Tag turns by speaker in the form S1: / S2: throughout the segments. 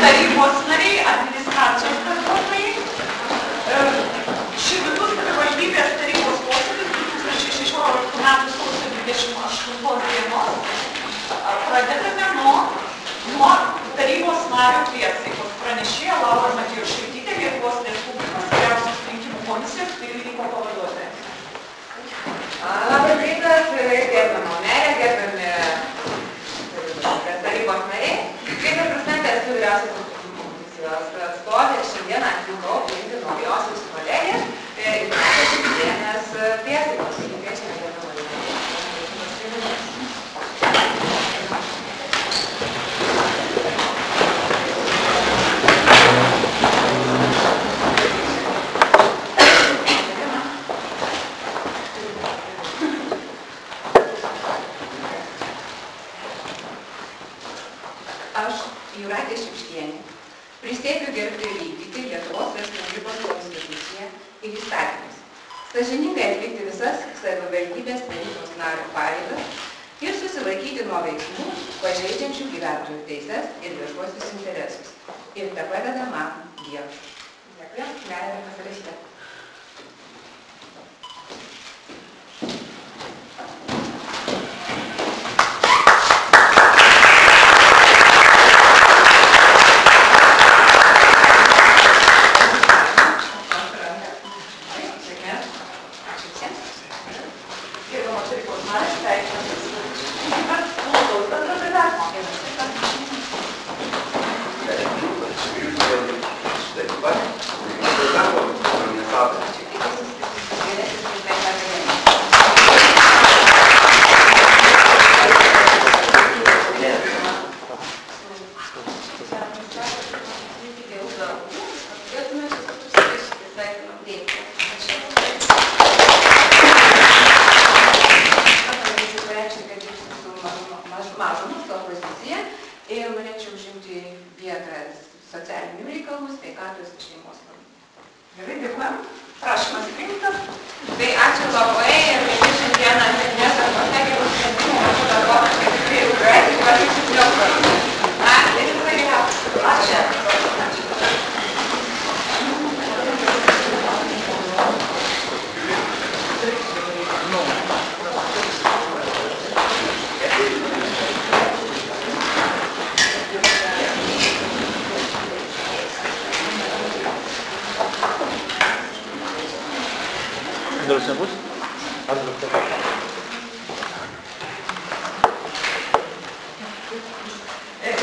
S1: tarybos nariai, administracijos darbuotojai. Širvintų savivaldybės tarybos posėdis 2016 m. sausio 28 dienos. Pradedame nuo tarybos nario priesaikos. Pranešėja Laura Matjošaitytė, Lietuvos Respublikos Vyriausiosios rinkimų komisijos pirmininko pavaduotoja.
S2: Labas rytas, gerbiama merė, gerbiami tarybos nariai. Kaip ir prezidentė, esu Vyriausiosios rinkimų komisijos atstovė. Šiandien atvykau priimti naujosios kolegės Ignatės priesaikos. Kviečiame gerbiamą merę.
S3: Jūratė Šiukštienė, prisiekiu gerbti ir vykdyti Lietuvos Respublikos konstituciją ir įstatymus, sąžiningai atlikti visas savivaldybės tarybos nario pareigas ir susilaikyti nuo veiksmų, pažeidžiančių gyventojų teises ir viešuosius interesus. Ir tepadeda man Dievas. Dėkui, galime pasirašyti.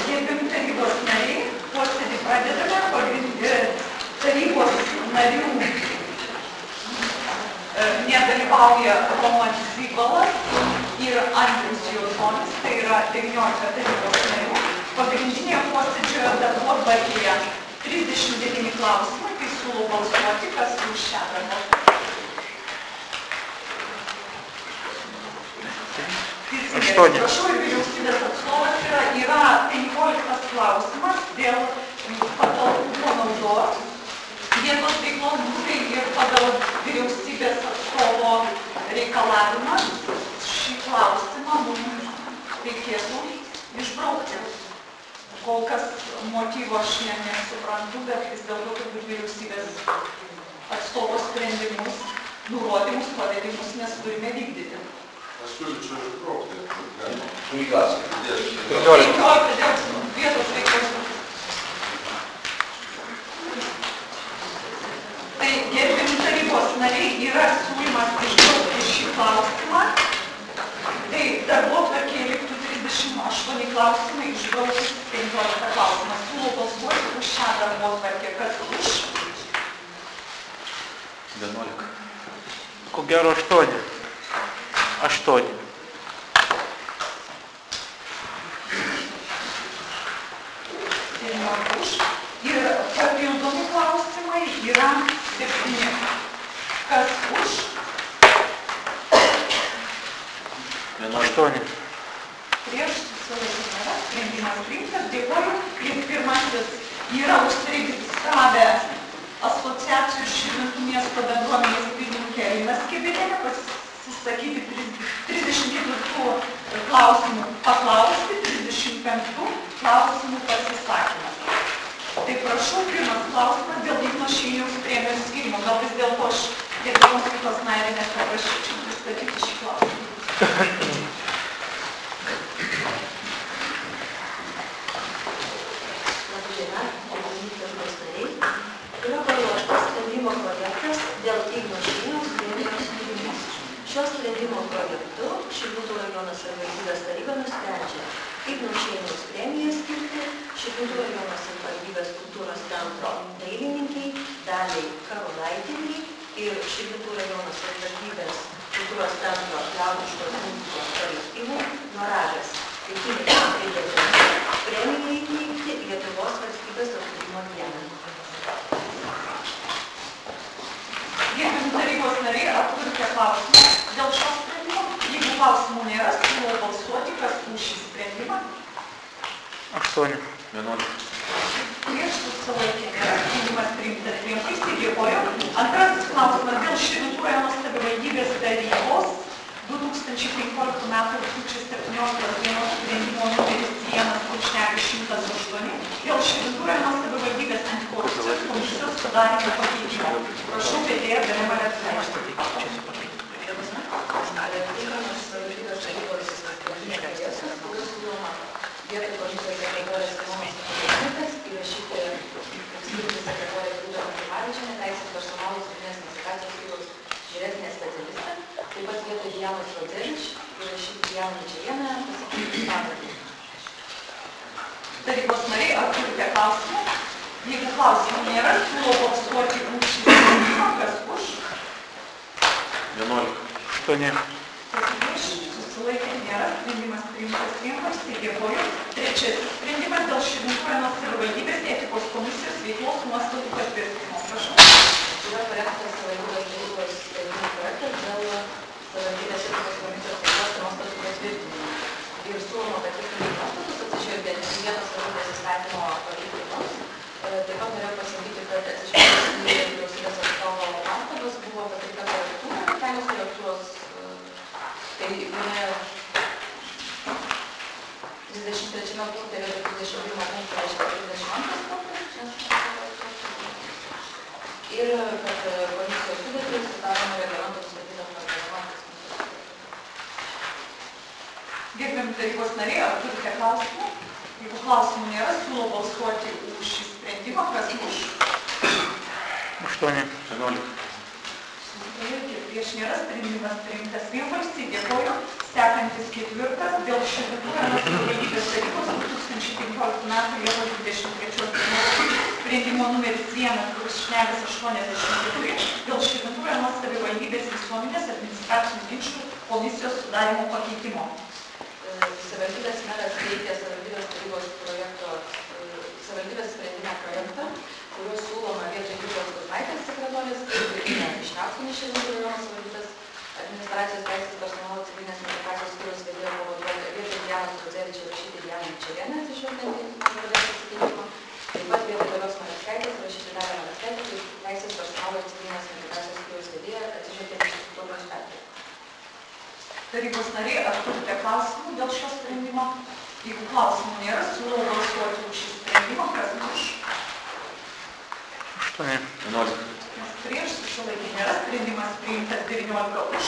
S1: Gerbiami tarybos nariai, posėdį pradedame. Tarybos narių nedalyvauja Romas Zybalas ir Andrius Jožonis, tai yra 19 tarybos narių. Pagrindinėje posėdžio darbotvarkėje 39 klausimai, tai siūlau balsuoti, kas už šią darbotvarkę. Prašau, ir vyriausybės atstovas yra 15 klausimas dėl patalpų panaudos, vietos veiklos būdai ir pagal vyriausybės atstovo reikalavimą šį klausimą mums reikėtų išbraukti. Kol kas motyvo aš nesuprantu, bet vis dėlto turbūt vyriausybės atstovo sprendimus, nurodymus, pavedimus mes turime vykdyti.
S4: Aš siūlyčiau išbraukti.
S5: Kurį klausimą?
S1: 15 dėl vietos veiklos. Tai gerbiami tarybos nariai, yra siūlymas išbraukti šį klausimą. Tai darbotvarkėje liktų 38 klausimai, išbraukti 15 klausimas. Siūlau balsuoti už šią darbotvarkę. Kas už?
S6: 11. Ko gero 8. 8.
S1: Ir papildomi klausimai yra 7. Kas už?
S6: 8.
S1: Prieš susilaikymą. Sprendimas priimtas. Dėkoju. Ir pirmasis yra užsiregistravę asociacijų Širvintų miesto bendruomenės pirmininkė Lina Skibirienė pasisakyti 34 klausimų paklausti, 35 klausimų pasisakymas. Tai prašau, pirmas klausimas dėl Igno Šeiniaus premijos skyrimo. Gal vis dėlto aš gerbiamos mokyklos narį nepaprašyčiau pristatyti šį klausimą.
S7: Yra paruoštas sprendimo projektas dėl Igno Šeiniaus premijos skyrimo. Šio sprendimo projektu Širvintų rajono savivaldybės taryba nusprendžia Igno Šeiniaus premiją skirti Širvintų rajono savivaldybės kultūros centro dailininkei Daliai Karolaitienei ir Širvintų rajono savivaldybės kultūros centro liaudiškos muzikos kolektyvui Noragas premijai įteikti Lietuvos valstybės atkūrimo dieną.
S1: Gerbiami tarybos nariai, ar turite klausimų dėl šio sprendimo? Jeigu klausimų nėra, siūlau balsuoti, kas už šį sprendimą.
S6: 8.
S5: 11.
S1: Prieš susilaikė nėra. Sprendimas priimtas vienbalsiai. Dėkoju. Antrasis klausimas dėl Širvintų rajono savivaldybės tarybos 2015 m. rugpjūčio 17 dienos sprendimo numeris 1/108 dėl Širvintų rajono savivaldybės antikorupcijos komisijos sudarymo pakeitimo. Prašau, vedėja Galima Lietuvaičio.
S3: Tinkamas savivaldybės tarybos sprendinės kuris siūloma vietoj komisijos sekretorės Simonos Kamilytės įrašyti skirti sekretorę Rūdą Martimavičienę, teisės personalo civilinės administracijos skyriaus vyresnė specialistė, taip pat vietoj Dianos Rodzevič įrašyti Dianą Mičelienę, pasakyti pavardę.
S1: Tarybos nariai, ar turite klausimų? Jeigu klausimų nėra, siūlau balsuoti už šį sprendimą, kas už?
S5: 11.
S6: 8.
S1: Prieš susilaikė nėra, sprendimas priimtas vienbalsiai. Dėkoju. Trečiasis sprendimas dėl Širvintų rajono savivaldybės etikos komisijos veiklos nuostatų patvirtinimo. Prašau.
S3: Yra parengtas savivaldybės tarybos sprendimų projektas dėl savivaldybės etikos komisijos veiklos nuostatų patvirtinimo. Ir siūloma patvirtinti nuostatus atsižvelgiant į vietos savivaldybės įstatymo pakeitimus. Taip pat norėjau pasakyti, kad atsižvelgiant į vyriausybės atstovo pastabas buvo padaryta korektūra, kelios korektūros. Tai vienoje 33 punkte vietoj 31 punkte reiškia 32 punktas. Ir kad komisijos sudėtį sudaroma reglamento nustatyta tvarka.
S1: Gerbiami tarybos nariai, ar turite klausimų? Jeigu klausimų nėra, siūlau balsuoti už šį sprendimą, kas už?
S6: 8.
S5: 11.
S1: Susilaikė prieš nėra, sprendimas priimtas vienbalsiai. Dėkoju. Sekantis ketvirtas dėl Širvintų rajono savivaldybės tarybos 2015 m. Liepos 23 dienos sprendimo numeris 1/84 dėl Širvintų rajono savivaldybės visuomenės administracinių ginčų komisijos sudarymo pakeitimo.
S3: Savivaldybės meras teikė savivaldybės tarybos projekto, savivaldybės sprendimo projektą, kuriuo siūloma vietoj Jūros Kuzmaitės sekretorės ir Višniauskienės Širvintų rajono savivaldybės administracijos teisės personalo civilinės administracijos skyriaus vedėjo pavaduotojo vietoj Dianos Rodzevič įrašyti Dianą Mičelienę atsižvelgiant į pavardės pasikeitimą. Taip pat vietoj Dalios Maleckaitės įrašyti Dalią Maleckaitę kaip teisės personalo ir civilinės administracijos skyriaus vedėją atsižvelgiant į struktūros pertvarką.
S1: Tarybos nariai, ar turite klausimų dėl šio sprendimo? Jeigu klausimų nėra, siūlau balsuoti už šį sprendimą, kas už?
S6: 8.
S5: 11.
S1: Kas prieš susilaikė nėra, sprendimas priimtas 19 už.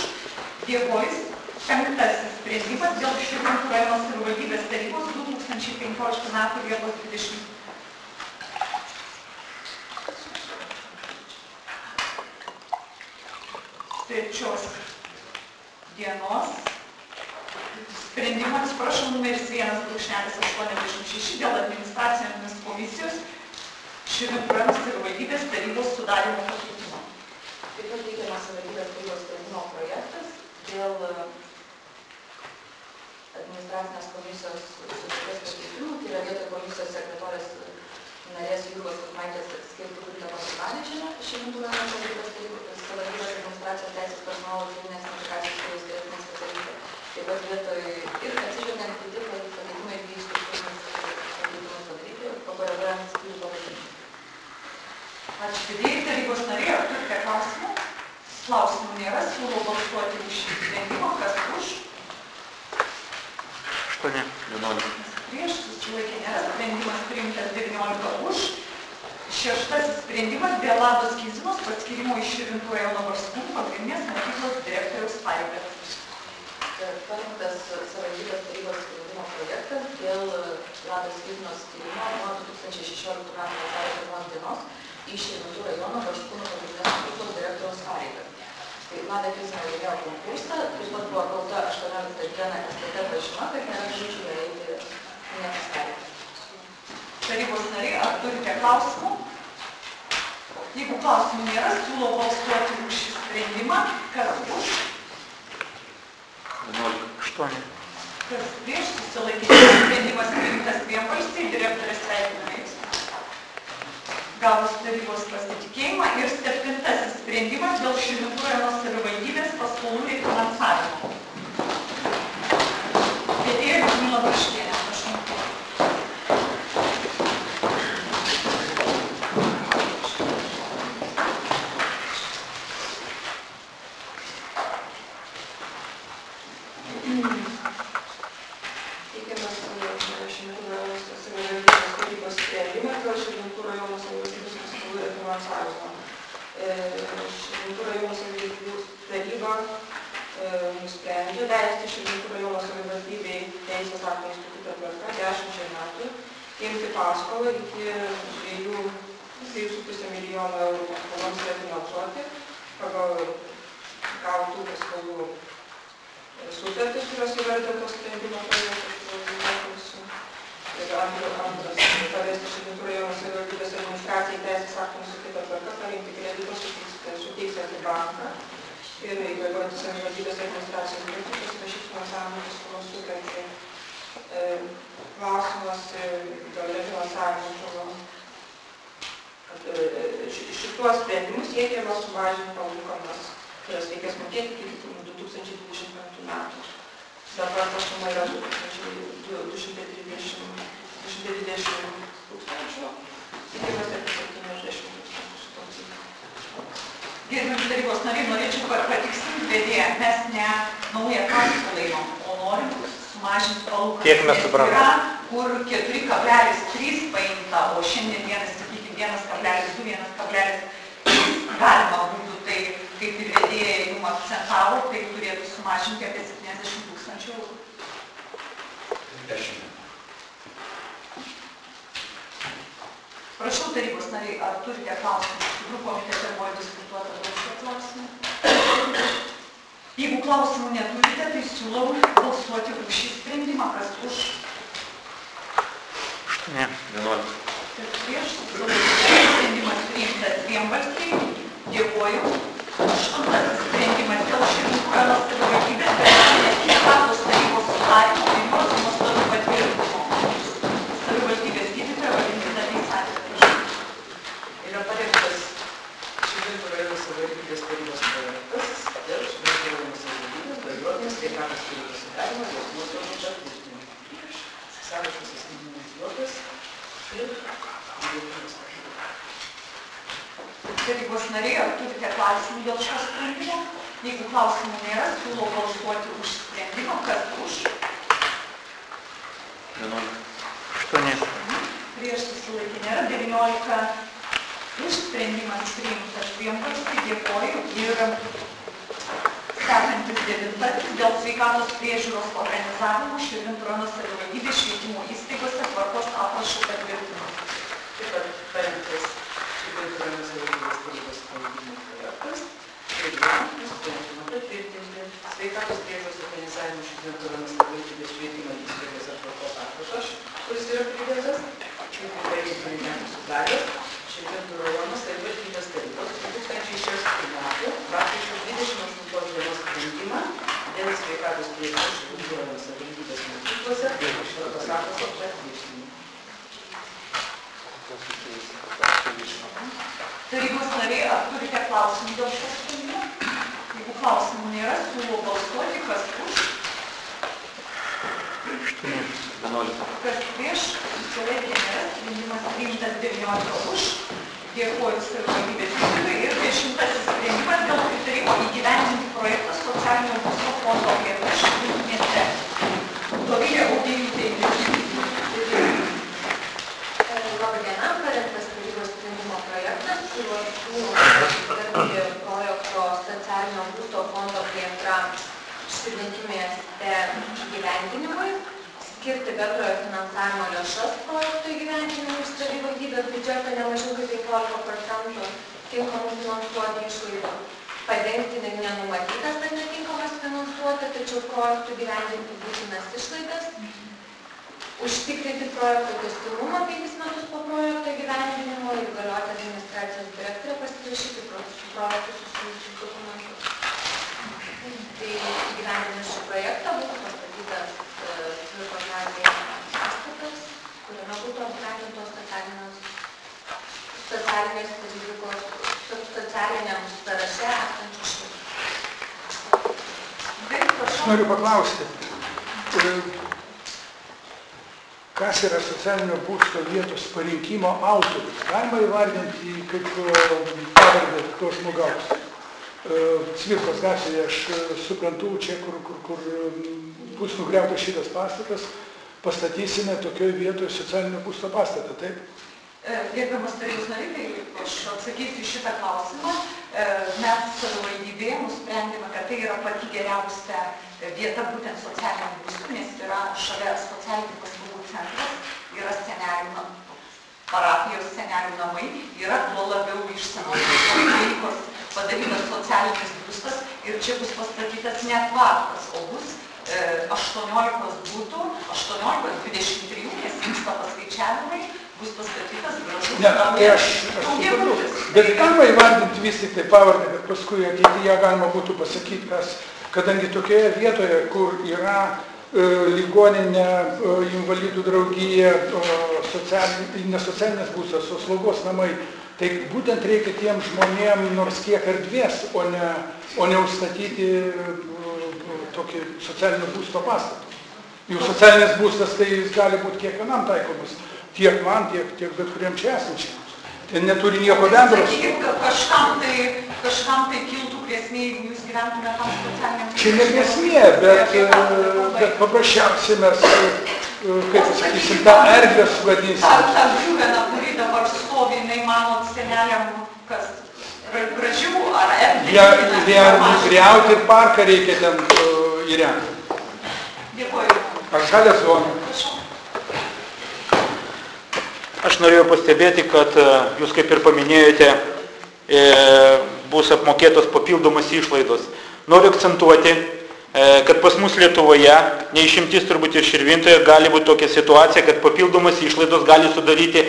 S1: Dėkoju. Penktasis sprendimas dėl Širvintų rajono savivaldybės tarybos 2015 m. Liepos 23 dienos sprendimo, atsiprašau, numeris 1/86 dėl administracinės komisijos Širvintų rajono savivaldybės tarybos sudarymo pakeitimo.
S3: Taip pat teikiamas savivaldybės tarybos sprendimo projektas dėl administracinės komisijos sutarties pakeitimų, tai yra vietoj komisijos sekretorės narės Jūros Kuzmaitės skirti Rūdą Martimavičienę Širvintų rajono savivaldybės administracijos teisės personalo civilinės administracijos skyriaus vyresnė specialistė. Taip pat vietoj ir atsižvelgiant į tai, kad pakeitimai vyksta pakeitimus padaryti, pakoreguojant skyrių pavadinimą.
S1: Ačiū vedėjai, tarybos nariai, ar turite klausimų? Klausimų nėra, siūlau balsuoti už šį sprendimą, kas už?
S6: 8.
S5: 11.
S1: Prieš susilaikė nėra, sprendimas priimtas 19 už. Šeštasis sprendimas dėl Lados Kizinos paskirimo iš Širvintų rajono Barskūnų pagrindinės mokyklos direktoriaus pareigas.
S7: Parengtas savivaldybės tarybos sprendimo projektas dėl Lados Kizinos skyrimo nuo 2016 m. vasario 1 dienos į Širvintų rajono Barskūnų pagrindinės mokyklos direktoriaus pareigas. Tai Lada Kizina laimėjo konkursą, taip pat buvo gauta 18 dieną STT pažyma, kad nėra galimybių ją eiti minėtas pareigas.
S1: Tarybos nariai, ar turite klausimų? Jeigu klausimų nėra, siūlau balsuoti už šį sprendimą. Kas už?
S5: 11.
S6: 8.
S1: Kas prieš? Susilaikyti. Sprendimas priimtas vienbalsiai, direktorės sveikiname Jūs. Gavus tarybos pasitikėjimą. Ir septintasis sprendimas dėl Širvintų rajono savivaldybės paskolų refinansavimo. Vedėja Liudmila Braškienė, prašau.
S8: Širvintų rajono savivaldybių taryba nusprendė leisti Širvintų rajono savivaldybei teisės aktų instituto tvarka 10 metų imti paskolą iki 2,5 milijono eurų paskoloms refinansuoti pagal gautų paskolų sutartis, kurios įvardytos sprendimo projektas. Ir antras, pavesti Širvintų rajono savivaldybės administracijai teisės aktų nustatytą tvarką parinkti kredito suteiksiantį banką ir įgalioti savivaldybės administracijos direktorių pasirašyti finansavimo paskolos sutartį. Klausimas dėl refinansavimo. Šituos sprendimus siekiama sumažinti palūkanas, kurias reikės mokėti iki 2025 metų. Dabar ta suma yra 220 tūkstančių, tikimasi apie 70 tūkstančių.
S1: Gerbiami tarybos nariai, norėčiau patikslinti vedėją, mes ne naują paskolą imam, o norim sumažinti palūkanas.
S6: Tiek mes suprantam.
S1: Yra, kur 4,3 paimta, o šiandien vienas, sakykime, 1,2, 1,3 galima būtų, tai kaip ir vedėja jums akcentavo, tai turėtų sumažinti apie 70 tūkstančių eurų.
S4: 10.
S1: Prašau tarybos nariai, ar turite klausimų? Iš tikrųjų, komitete buvo diskutuota dėl šio klausimų. Jeigu klausimų neturite, tai siūlau balsuoti už šį sprendimą. Kas už?
S6: 8.
S5: 11.
S1: Kas prieš? Sprendimas priimtas vienbalsiai. Dėkuoju. Aštuntasis sprendimas dėl Širvintų rajono savivaldybės sveikatos tarybos sudarymo ir jos nuostatų patvirtinimo. Savivaldybės gydytoja Valentina Teisatė.
S9: Yra parengtas Širvintų rajono savivaldybės tarybos projektas dėl Širvintų rajono savivaldybės bendruomenės sveikatos tarybos sudarymo ir jos nuostatų patvirtinimo. Sąrašas asmenizuotas ir įveikimas.
S1: Tarybos nariai, ar turite klausimų dėl šio sprendimo? Jeigu klausimų nėra, siūlau balsuoti už sprendimą. Kas už?
S5: 11.
S6: 8.
S1: Prieš susilaikė nėra. 19 už sprendimas priimtas vienbalsiai. Dėkoju. Ir sekantis 9 dėl sveikatos priežiūros organizavimo Širvintų rajono savivaldybės švietimo įstaigose tvarkos aprašų patvirtinimo.
S9: Taip pat parengtas Širvintų rajono savivaldybės tarybos sprendimo projektas ir nusprendžiama patvirtinti sveikatos priežiūros organizavimo Širvintų rajono savivaldybės švietimo įstaigose tvarkos aprašas, kuris yra pridėtas, kaip tarybinių metų sudaręs Širvintų rajono savivaldybės tarybos 2006 metų lapkričio 28 dienos sprendimą dėl sveikatos priežiūros Širvintų rajono savivaldybės mokyklose tvarkos aprašo patvirtinimo.
S1: Tarybos nariai, ar turite klausimų dėl šio sprendimo? Jeigu klausimų nėra, siūlau balsuoti. Kas už?
S6: 8.
S5: 11.
S1: Kas prieš? Susilaikė nėra. Sprendimas priimtas 19 už. Dėkuoju savivaldybės gydytojai. Ir 10 sprendimas dėl pritarimo įgyvendinti projektą socialinio būsto fondo plėtra Širvintų mieste. Dovilė Audėlytė.
S7: Labą dieną, parengtas tarybos sprendimo Širvintų mieste įgyvendinimui, skirti bendrojo finansavimo lėšas projektų įgyvendinimui iš savivaldybės biudžeto ne mažiau kaip 15% tinkamų finansuoti išlaidų, padengti nenumatytas ar netinkamas finansuoti, tačiau projektų gyvendinti būtinas išlaidas, užtikrinti projekto tęstinumą 5 metus po projekto gyvendinimo ir galioti administracijos direktorę pasirašyti su projektu susijusius dokumentus. Tai įgyvendinus šį projektą būtų pastatytas Cvirkos gatvėje pastatas, kuriame būtų apgyvendintos socialinės rizikos, socialiniam sąraše esančių šalių.
S10: Aš noriu paklausti, kas yra socialinio būsto vietos parinkimo autorius? Galima įvardinti kaip pavardę to žmogaus. Cvirkos gatvėje, aš suprantu, čia, kur bus nugriautas šitas pastatas, pastatysime tokioje vietoje socialinio būsto pastatą, taip?
S1: Gerbiamas tarybos nariai, aš atsakysiu šitą klausimą. Mes savivaldybėje nusprendėme, kad tai yra pati geriausia vieta būtent socialiniam būstui, nes yra šalia socialinių paslaugų centras, yra senelių parapijos senelių namai, yra tuo labiau išsamaus veikos padarytas socialinis būstas ir čia bus pastatytas ne kvartas, o bus 18 būtų, 18-23, nes vyksta paskaičiavimai, bus pastatytas gražus
S10: namės. Bet galima įvardinti vis tik tai pavardę, kad paskui ateityje galima būtų pasakyti, kadangi tokioje vietoje, kur yra ligoninė, invalidų draugija, ne socialinis būstas, o slaugos namai, tai būtent reikia tiem žmonėm nors kiek erdvės, o ne užstatyti tokį socialinio būsto pastatą. Jų socialinis būstas tai jis gali būti kiekvienam taikomas, tiek man, tiek bet kuriem čia esančiam. Tai neturi nieko bendro.
S1: Kažkam tai kiltų grėsmė, jeigu jūs gyventume tam socialiniam...
S10: Čia ne grėsmė, bet paprasčiausiai mes, kaip sakysim, tą erdvę sugadinsim.
S1: Ta griuvena, kuri dabar stovi, jinai manot seneliam, kas gražių ar erdvės?
S10: Ją nugriauti ir parką reikia ten įrengti.
S1: Dėkuoju.
S10: Ar žalia zona?
S6: Aš norėjau pastebėti, kad jūs kaip ir paminėjote, bus apmokėtos papildomas išlaidos. Noriu akcentuoti, kad pas mus Lietuvoje, neišimtis turbūt ir Širvintoje, gali būti tokia situacija, kad papildomas išlaidos gali sudaryti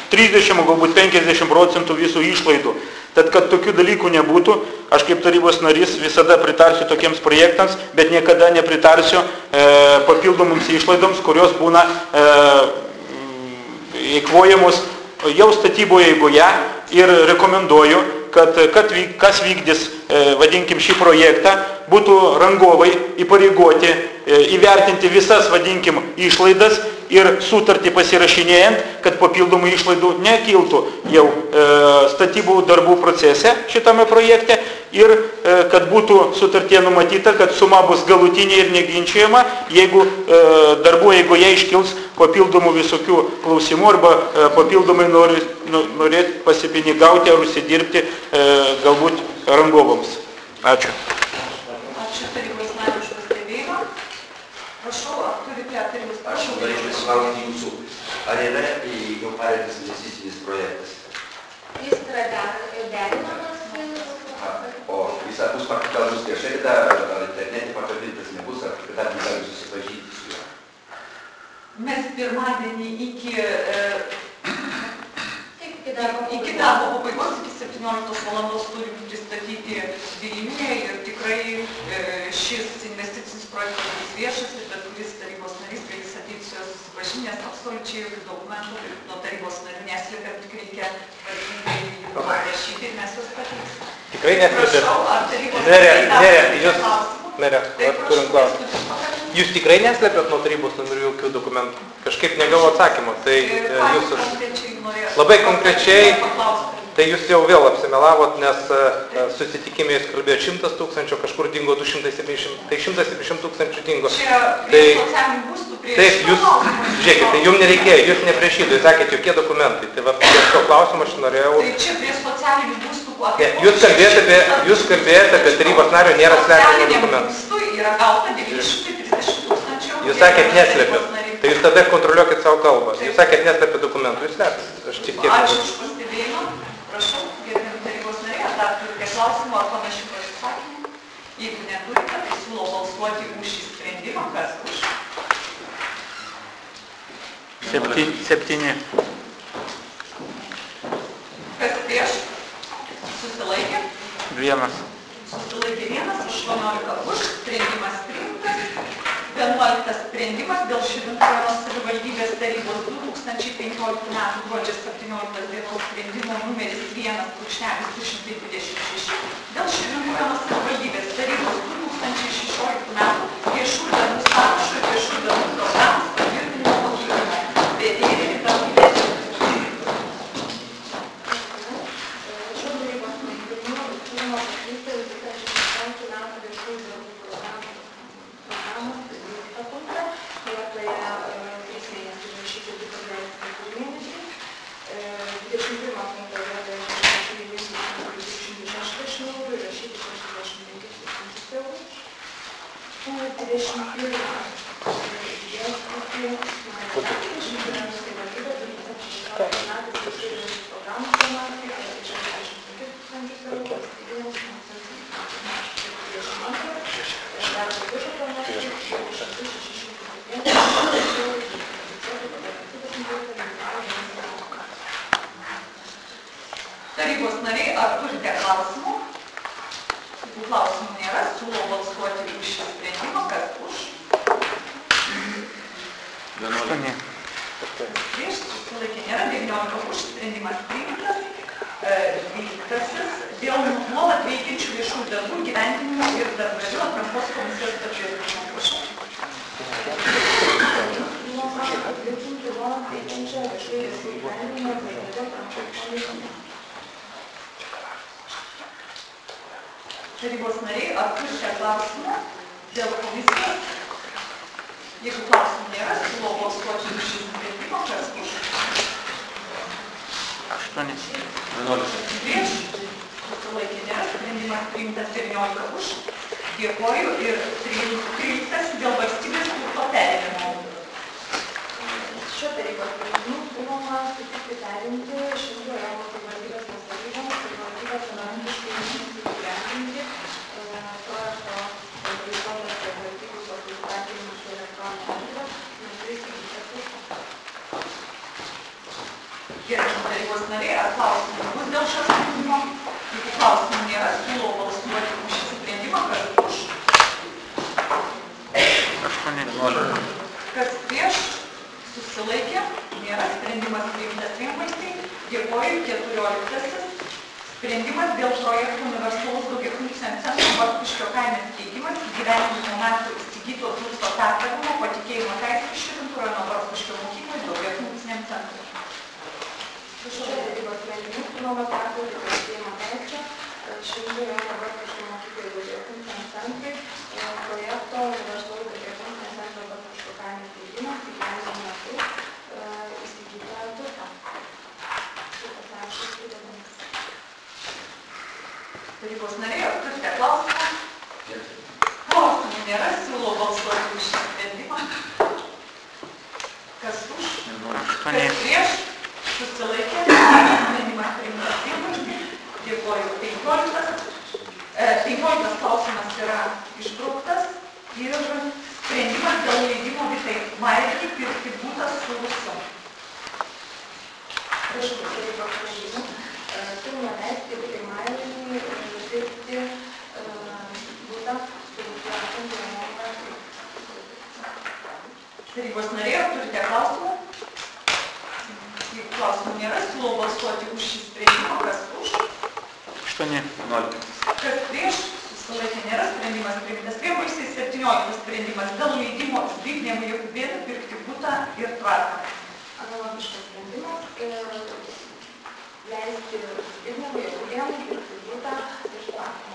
S6: 30, galbūt 50% visų išlaidų. Tad, kad tokių dalykų nebūtų, aš kaip tarybos narys visada pritarsiu tokiems projektams, bet niekada nepritarsiu papildomoms išlaidoms, kurios būna eikvojamos jau statyboje eigoje ir rekomenduoju, kad kas vykdys, vadinkim, šį projektą, būtų rangovai įpareigoti įvertinti visas, vadinkim, išlaidas ir sutartį pasirašinėjant, kad papildomų išlaidų nekiltų jau statybų darbų procese šitame projekte ir kad būtų sutartyje numatyta, kad suma bus galutinė ir neginčiama, jeigu darbų eigoje iškils papildomų visokių klausimų arba papildomai norėt pasipinigauti ar užsidirbti galbūt rangovams. Ačiū.
S1: Ačiū tarybos nariui už pastebėjimą. Prašau, ar turite tarybos prašau?
S4: Norėčiau pasilaukti jūsų. Ar yra jau parengtas investicinis projektas?
S7: Jis yra derinamas.
S4: O jis bus pakabus viešai, ar internete pakabintas nebus, ar dar negali susipažinti su juo?
S1: Mes pirmadienį iki darbo pabaigos, iki 17 valandos turim pristatyti Vilniuje ir tikrai šis investicinis projektas bus viešas ir bet kuris tarybos narys galės ateiti su juo susipažinęs, absoliučiai jokių dokumentų nuo tarybos narių neslėpia, tik reikia tvarkingai jų paprašyti ir mes juos pateiksime.
S11: Tikrai neslėpia.
S1: Prašau, ar tarybos nariai
S11: turim klausimą. Jūs tikrai neslėpėt nuo tarybos narių jokių dokumentų? Kažkaip negavau atsakymą. Tai jūs labai konkrečiai, tai jūs jau vėl apsimelavot, nes susitikime jūs kalbėjot 100 000, kažkur dingo 270, tai 170 000 dingo. Taip, jūs, žiūrėkit, tai jums nereikėjo, jūs nepriešytų, jūs sakėt, jokie dokumentai. Tai va, prie šio klausimą aš norėjau...
S1: Tai čia prie socialinių būstų...
S11: Jūs kalbėjote apie tarybos nario nėra slepiamų dokumentų.
S1: yra gauta 930 tūkstančių eurų.
S11: Jūs sakėt neslėpėt. Tai jūs tada kontroliuokit savo kalbą. Jūs sakėt neslėpėt dokumentų, jūs slėpėt. Aš tik tiek.
S1: Ačiū už pastebėjimą. Prašau, gerbiami tarybos nariai, ar dar turite klausimų ar panašių pasisakymų? Jeigu neturite, tai siūlau balsuoti už šį sprendimą. Kas už?
S6: 7.
S1: Kas prieš? Susilaikė?
S6: 1.
S1: Susilaikė 1, 18 už, sprendimas priimtas. 11 sprendimas dėl Širvintų rajono savivaldybės tarybos 2015 m. gruodžio 17 dienos sprendimo numeris 1/226 dėl Širvintų rajono savivaldybės tarybos 2016 m. viešų darbų sąrašo ir viešų darbų programos patvirtinimo pakeitimo. Vedėja Rita Kulėtė. Tarybos nariai, ar turite klausimų? Jeigu klausimų nėra, siūlau balsuoti už šį sprendimą. Kas už?
S6: 11.
S1: Prieš susilaikė nėra, 19 už, sprendimas priimtas. 12. Dėl nuolat veikiančių viešų darbų gyvendinimo ir darbdavių atrankos komisijos patvirtinimo. Prašau. Tarybos nariai, ar turite klausimų dėl komisijos? Jeigu klausimų nėra, siūlau balsuoti už šį sprendimą. Kas už?
S6: 8.
S5: 11.
S1: Prieš susilaikė nėra, sprendimas priimtas 19 už. Dėkoju ir 13 dėl valstybės turto perėmimo.
S7: Šio tarybos sprendimu siūloma sutikti perimti Širvintų rajono savivaldybės nuosavybėms ir valstybės savarankiškai įgyvendinti projekto Visuomenės savivaldybų įstatymų su elektroninė erdvė, nes tai įsigytas turtas.
S1: Gerbiami tarybos nariai, ar klausimų bus dėl šio sprendimo? Jeigu klausimų nėra, siūlau balsuoti už šį sprendimą. Kas už?
S6: 8.
S1: Kas prieš? Susilaikė? Nėra. Sprendimas priimtas vienbalsiai. Dėkoju. 14. Sprendimas dėl projektų universalus daugiafunkcinio centro Bartuškio kaime steigimas įgyvendinimo metu įsigyto turto perdavimo patikėjimo teisė Širvintų rajono Bartuškio mokyklai daugiafunkciniam centrui.
S7: Šio tarybos sprendimu siūloma perduoti patikėjimo teisę Širvintų rajono Bartuškio mokyklai daugiafunkciniam centrui projekto universalus daugiafunkcinio centro Bartuškio kaime steigimas įgyvendinimo metu įsigytą turtą.
S1: Tarybos nariai, ar turite klausimą? Klausimų nėra, siūlau balsuoti už šį sprendimą. Kas už?
S6: 8.
S1: Kas prieš? Susilaikė. Sprendimas priimtas vienbalsiai. Dėkoju. 15 klausimas yra išbrauktas ir sprendimas dėl leidimo Vitai Mairikai pirkti butą su Rusu.
S7: Prašau, tarybos sprendimu. Siūloma leisti Vitai Mairikai pirkti butą su Rusu.
S1: Tarybos nariai, ar turite klausimų? Jeigu klausimų nėra, siūlau balsuoti už šį sprendimą. Kas už?
S6: 8.
S5: 11.
S1: Kas prieš? Susilaikė nėra. Sprendimas priimtas vienbalsiai. 17 sprendimas dėl leidimo Zbignevui Jokubėnui pirkti butą ir tvarką.
S7: Analogiškas sprendimas leisti Zbignevui Jokubėnui pirkti butą ir tvarką.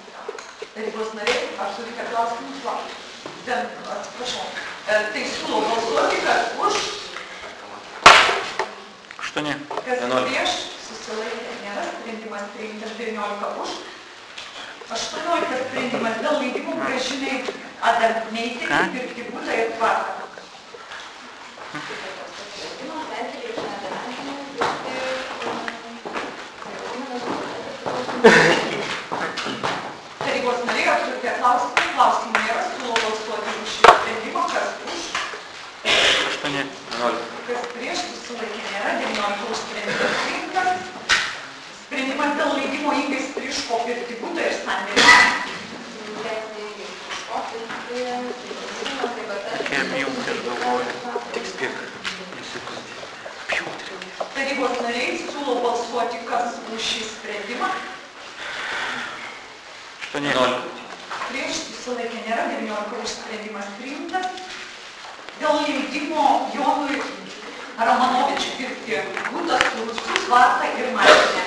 S1: Tarybos nariai, ar turite klausimų? Atsiprašau. Tai siūlau balsuoti, kad už.
S6: 8.
S1: Kas prieš? Susilaikė nėra. Sprendimas priimtas 19 už. 18 sprendimas dėl leidimų grąžinai Adamneiti pirkti būtą ir tvarką. Tarybos nariai aptarė klausimų nėra, siūlau balsuoti už šį sprendimą, kas už.
S6: 8.
S1: Kas prieš, susilaikė nėra, 19 už sprendimas priimtas. Sprendimas dėl leidimo įgais Priško pirkti būtą ir sandėlį.
S6: Kaip jums ir galvoju, tik spirk.
S1: Tarybos nariai siūlau balsuoti, kas už šį sprendimą.
S6: 8.
S1: Prieš susilaikė nėra, 19 už sprendimas priimtas. Dėl leidimo Jonui Ramanovičiui pirkti būtą su rūsų, tvarką ir mašinę.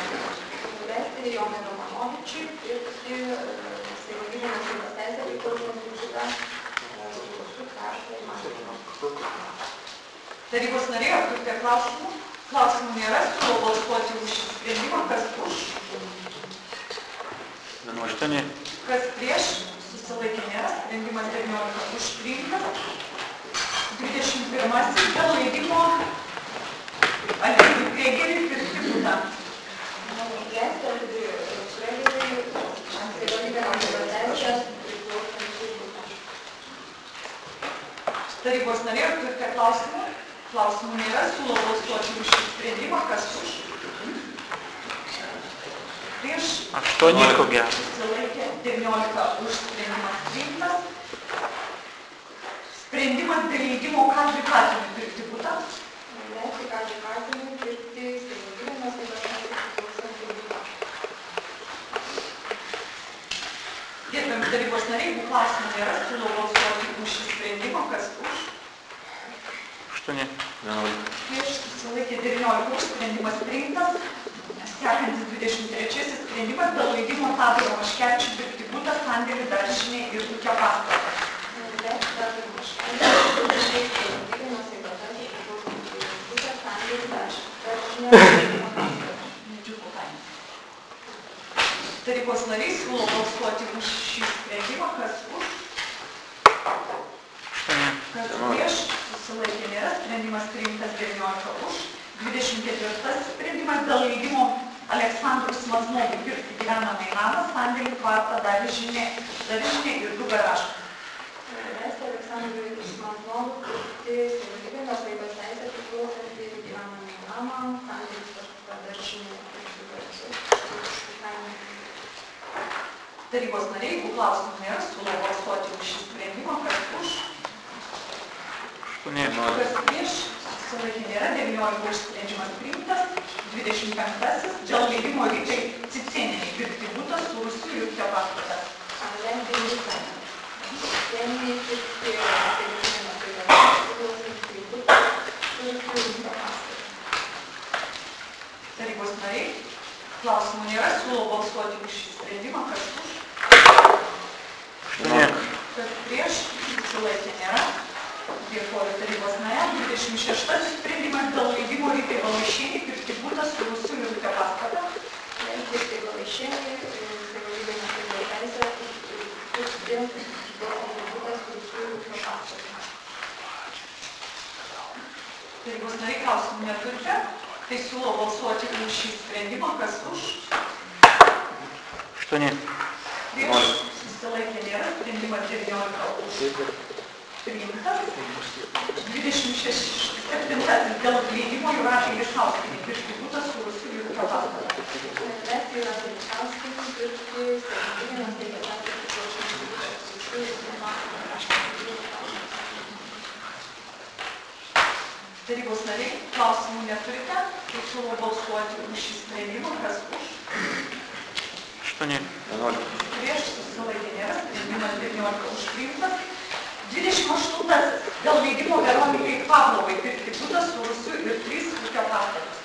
S7: Leisti Jonui Ramanovičiui pirkti savivaldybės nuosavybės teisę priklausantį būtą su rūsų, tvarką ir mašinę.
S1: Tarybos nariai aptarė klausimų. Klausimų nėra, siūlau balsuoti už šį sprendimą, kas už.
S6: 8.
S1: Kas prieš, susilaikė nėra, sprendimas 19 už priimtas. 21 dėl leidimo Alvydui Krėgeriui pirkti būtą.
S7: Leisti Alvydui Krėgeriui savivaldybės nuosavybės teisę priklausantį būtą.
S1: Tarybos nariai aptarė klausimų. Klausimų nėra, siūlau balsuoti už šį sprendimą, kas už. Prieš
S6: 8 ko gero.
S1: susilaikė 19 už sprendimas priimtas. Sprendimas dėl leidimo Kadriui Katinui pirkti būtą.
S7: Leisti Kadriui Katinui pirkti savivaldybės nuosavybės teisę priklausantį būtą.
S1: Gerbiami tarybos nariai, jeigu klausimų nėra, siūlau balsuoti už šį sprendimą, kas už.
S6: 8.
S1: Prieš susilaikė 19 už sprendimas priimtas. Sekantis 23 sprendimas dėl leidimo Tadui Maškevičiui pirkti būtą, sandėlį, daržinį ir ūkio pastatą.
S7: Leisti Tadui Maškevičiui pirkti savivaldybės nuosavybės teisę priklausantį būtą, sandėlį, daržinį ir ūkio pastatą.
S1: Tarybos nariai siūlo balsuoti už šį sprendimą, kas už. Kas prieš, susilaikė nėra, sprendimas priimtas 19 už. 24 sprendimas dėl leidimo Aleksandrui Smaznovui pirkti gyvenamąjį namą, sandėlį, tvartą, daržinį ir 2 garažą.
S7: Leisti Aleksandrui Smaznovui pirkti savivaldybės nuosavybės teisę priklausantį gyvenamąjį namą, sandėlį, tvartą, daržinį ir 2 garažą.
S1: Tarybos nariai, jeigu klausimų nėra, siūlau balsuoti už šį sprendimą, kas už.
S6: 8.
S1: Kas prieš, susilaikė nėra, 19 už sprendimas priimtas. 25 dėl leidimo Ritai Cicėnienei pirkti būtą su rūsiu ir ūkio pastatą.
S7: Leisti Ritai Cicėnienei pirkti savivaldybės nuosavybės teisę priklausantį būtą su rūsiu ir ūkio pastatą.
S1: Tarybos nariai, klausimų nėra, siūlau balsuoti už šį sprendimą, kas už.
S6: 8.
S1: Kas prieš, susilaikė nėra. Dėkoju tarybos nariam. 26 sprendimas dėl leidimo Ritai Valaišienei pirkti būtą su rūsiu ir ūkio pastatą.
S7: Leisti Ritai Valaišienei savivaldybės nuosavybės teisę pirkti būtą su rūsiu ir ūkio pastatą.
S1: Tarybos nariai, klausimų neturite, tai siūlau balsuoti už šį sprendimą, kas už.
S6: 8.
S1: Prieš, susilaikė nėra, sprendimas 19 už priimtas. 27 dėl leidimo Jūratai Lišauskienei pirkti būtą su rūsiu ir ūkio pastatą.
S7: Leisti Jūratai Lišauskienei pirkti savivaldybės nuosavybės teisę priklausantį būtą su rūsiu ir ūkio pastatą.
S1: Tarybos nariai, klausimų neturite, tai siūlau balsuoti už šį sprendimą, kas už.
S6: 8.
S1: Prieš susilaikė nėra, sprendimas 19 už priimtas. 28 dėl leidimo Veronikai Pavlovai pirkti būtą su rūsiu ir 3 ūkio pastatus.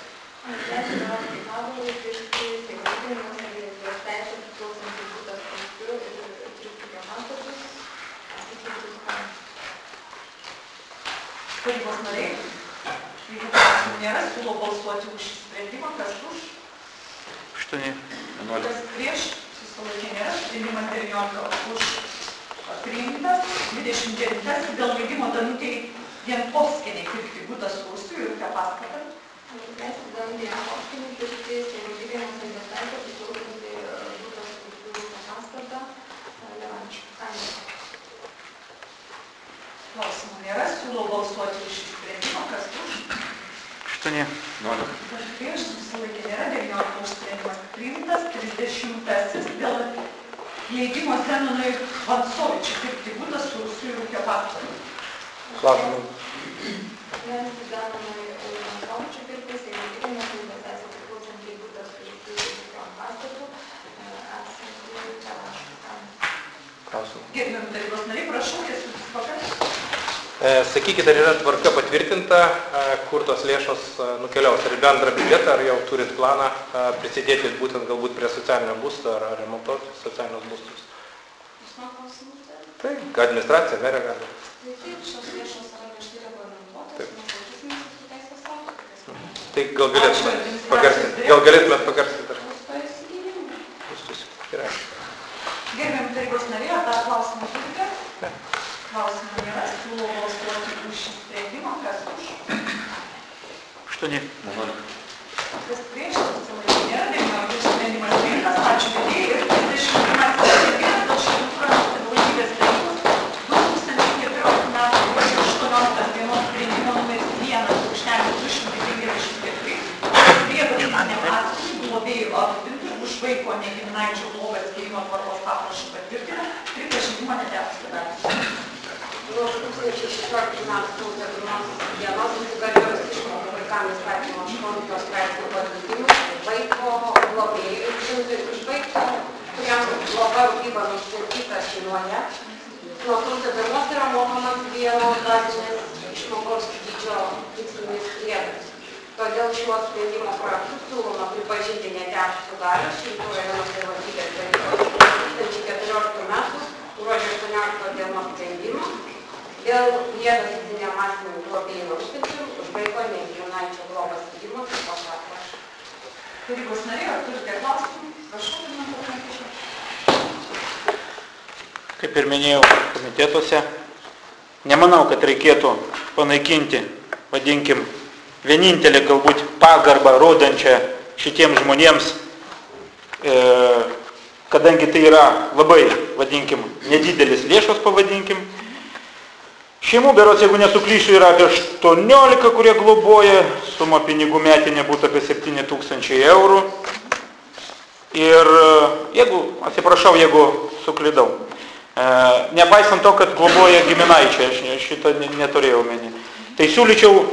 S7: Leisti Veronikai Pavlovai pirkti savivaldybės nuosavybės teisę priklausantį būtą su rūsiu ir 3 ūkio pastatus.
S1: Tarybos nariai, jeigu klausimų nėra, siūlau balsuoti už šį sprendimą, kas už.
S6: 8.
S1: Kas prieš, susilaikė nėra, sprendimas 19 už priimtas. 29 dėl leidimo Danutei Jankovskienei pirkti butą Sausių ir ūkio pastatą.
S7: Leisti Danutei Jankovskienei pirkti savivaldybėje Masaldėsaitė pasirūpinti butą Sausių ūkio pastatą Levančių kaime.
S1: Klausimų nėra, siūlau balsuoti už šį sprendimą, kas už.
S6: 8.
S1: Kas prieš, susilaikė nėra, 19 už sprendimas priimtas, 30 dėl leidimo Zenonui Vansovičiui pirkti butą Sausių ir ūkio pastatą.
S11: Klausimų.
S7: Leisti Zenonui Vansovičiui pirkti savivaldybėje Masaldėsaitė priklausantį butą Sausių ūkio pastatų esantį Levančių kaime.
S11: Klausimų.
S1: Gerbiami tarybos nariai, prašau, Kęstutis Pakaras.
S11: Sakykit, ar yra tvarka patvirtinta, kur tos lėšos nukeliaus, ar į bendrą biudžetą, ar jau turit planą prisidėti būtent galbūt prie socialinio būsto, ar remontuoti socialinius būstus?
S7: Jūs man klausimus dar?
S11: Tai administracija, merė gali.
S7: Taip, šios lėšos yra griežtai reglamentuotos, mes laikysime su teisės aktų.
S11: Tai gal galėtumėt pagarsinti dar?
S7: Būsto įsigijimui.
S11: Gerai.
S1: Gerbiami tarybos nariai, ar dar klausimų turite? Klausimų nėra, siūlau balsuoti už šį sprendimą, kas už.
S6: 8.
S1: Kas prieš, susilaikė nėra, 19 sprendimas priimtas, ačiū vedėjai ir 31 sprendimas dėl Šilutės savivaldybės tarybos 2014 metų gruodžio 18 dienos sprendimo numeris 1/254 prievartiniam asmeniui globėjų aprūpinti už vaiko negiminaičio globą skyrimo tvarkos aprašų patvirtinimą pripažinimo netekusiu dalį.
S3: Nuo 2016 metų sausio 1 dienos įsigaliojus išmokų vaikams įstatymo 8 straipsnio pakeitimus vaiko globėjui už vaiko, kuriam globa rūpyba nustatyta šeimoje, nuo sausio 1 yra mokamas vienos bazinės išmokos dydžio tikslinis priedas. Todėl šiuo sprendimo projektu siūloma pripažinti netekusių galių Šilutės rajono savivaldybės tarybos 2014 metų gruodžio 18 dienos sprendimą dėl priedo fiziniam asmeniui globėjų rūpinti už vaiko negiminaičio globos skyrimo tvarkos aprašą.
S1: Tarybos nariai, ar turite klausimų? Prašau, pirmininkas Martišius.
S6: Kaip ir minėjau komitetuose, nemanau, kad reikėtų panaikinti, vadinkim, vienintelį galbūt pagarbą rodančią šitiems žmonėms, kadangi tai yra labai, vadinkim, nedidelis lėšos, pavadinkim. Šeimų berods, jeigu nesuklyšiu, yra apie 18, kurie globoja, suma pinigų metinė būtų apie 7 000 eurų. Ir jeigu, atsiprašau, jeigu suklydau, nepaisant to, kad globoja giminaičiai, aš šito neturėjau omeny, tai siūlyčiau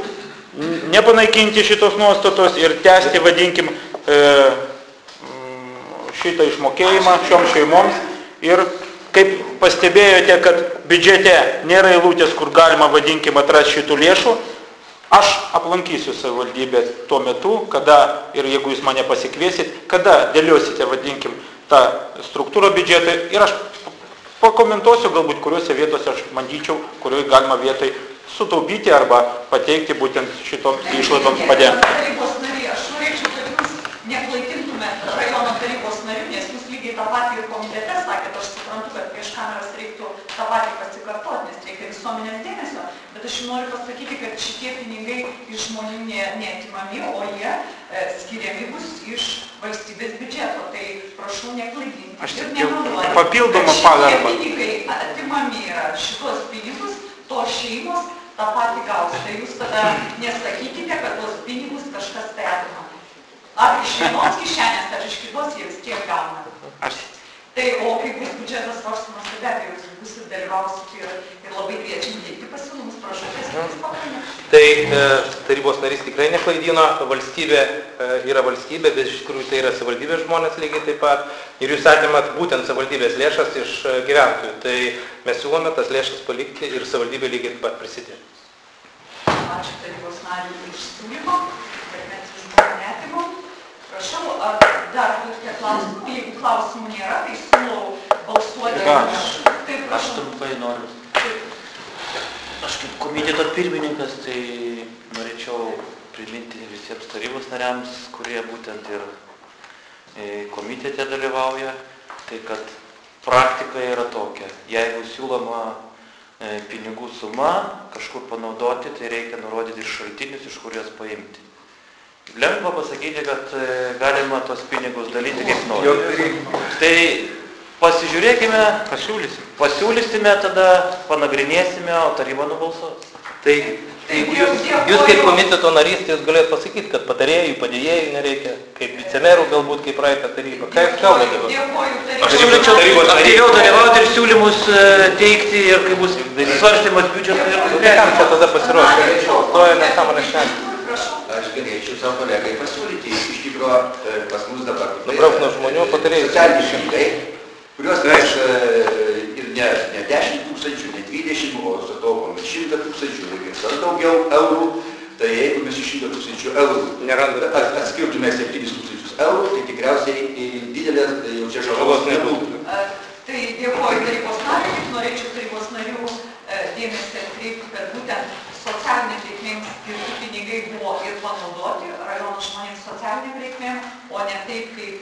S6: nepanaikinti šitos nuostatos ir tęsti, vadinkim, šitą išmokėjimą šioms šeimoms. Ir kaip pastebėjote, kad biudžete nėra eilutės, kur galima, vadinkim, atrasti šitų lėšų, aš aplankysiu savivaldybę tuo metu, kada, ir jeigu jūs mane pasikviesit, kada dėliosite, vadinkim, tą struktūrą biudžetą ir aš pakomentuosiu galbūt, kuriuose vietose aš manyčiau, kurioje galima vietoj sutaupyti arba pateikti būtent šitoms išlaidoms padengti.
S1: Tarybos nariai, aš norėčiau, kad jūs neklaikintumėt rajono tarybos narių, nes jūs lygiai tą patį ir komitete sakėt, aš suprantu, kad prieš kameras reiktų tą patį pasikartoti, nes reikia visuomenės dėmesio, bet aš noriu pasakyti, kad šitie pinigai iš žmonių neatimami, o jie skiriami bus iš valstybės biudžeto, tai prašau neklaidinti.
S6: Aš tik papildomą pagarbą.
S1: Šitie pinigai atimami yra, šitos pinigus, tos šeimos tą patį gaus. Tai jūs tada nesakykite, kad tos pinigus kažkas tai atima. Ar iš vienos kišenės, ar iš kitos jie vis tiek gauna. Tai, o kai bus biudžetas svarstomas, tai be abejo, jūs busit dalyvausit ir labai kviečiam teikti pasiūlymus, prašau, Kęstutis Pakaras.
S11: Tai tarybos narys tikrai neklaidino, valstybė yra valstybė, bet iš tikrųjų tai yra savivaldybės žmonės lygiai taip pat. Ir jūs atimat būtent savivaldybės lėšas iš gyventojų. Tai mes siūlome tas lėšas palikti ir savivaldybė lygiai taip pat prisidėti.
S1: Ačiū tarybos nariui iš siūlymo, bet mes iš žmonių netimam. Prašau, ar dar turite klausimų? Jeigu klausimų nėra, tai siūlau balsuoti už.
S5: Aš trumpai noriu. Aš kaip komiteto pirmininkas, tai norėčiau priminti visiems tarybos nariams, kurie būtent ir komitete dalyvauja, tai kad praktika yra tokia. Jeigu siūloma pinigų suma kažkur panaudoti, tai reikia nurodyti šaltinius, iš kur jas paimti. Lengva pasakyti, kad galima tos pinigus dalyti kaip nori. Tai pasižiūrėkime, pasiūlysime, tada panagrinėsime, o taryba nubalsuos.
S11: Tai jūs kaip komiteto narys, tai jūs galėt pasakyti, kad patarėjų, padėjėjų nereikia, kaip vicemerų galbūt, kaip praeitą tarybą. Ką jūs kalbate dabar?
S5: Aš siūlyčiau aktyviau dalyvauti ir siūlymus teikti ir kai bus svarstymas biudžeto.
S11: Kam čia tada pasiruošti? To ir nesąmonė šiandien.
S4: Aš galėčiau savo kolegai pasiūlyti, iš tikrųjų pas mus dabar
S11: nubrauk nuo žmonių patarėjus.
S4: Socialiniai šimtai, kuriuos mes ir ne 10 tūkstančių, ne 20, o sutaupom 100 tūkstančių ir daugiau eurų, tai jeigu mes iš 100 tūkstančių eurų atskirtume 7 tūkstančius eurų, tai tikriausiai didelės jau čia žalos nebūtų.
S1: Tai dėkoju tarybos nariui, norėčiau tarybos narių dėmesį atkreipti, kad būtent socialinėms reikmėms skirti pinigai buvo ir panaudoti rajono žmonėms socialiniam reikmėm, o ne taip, kaip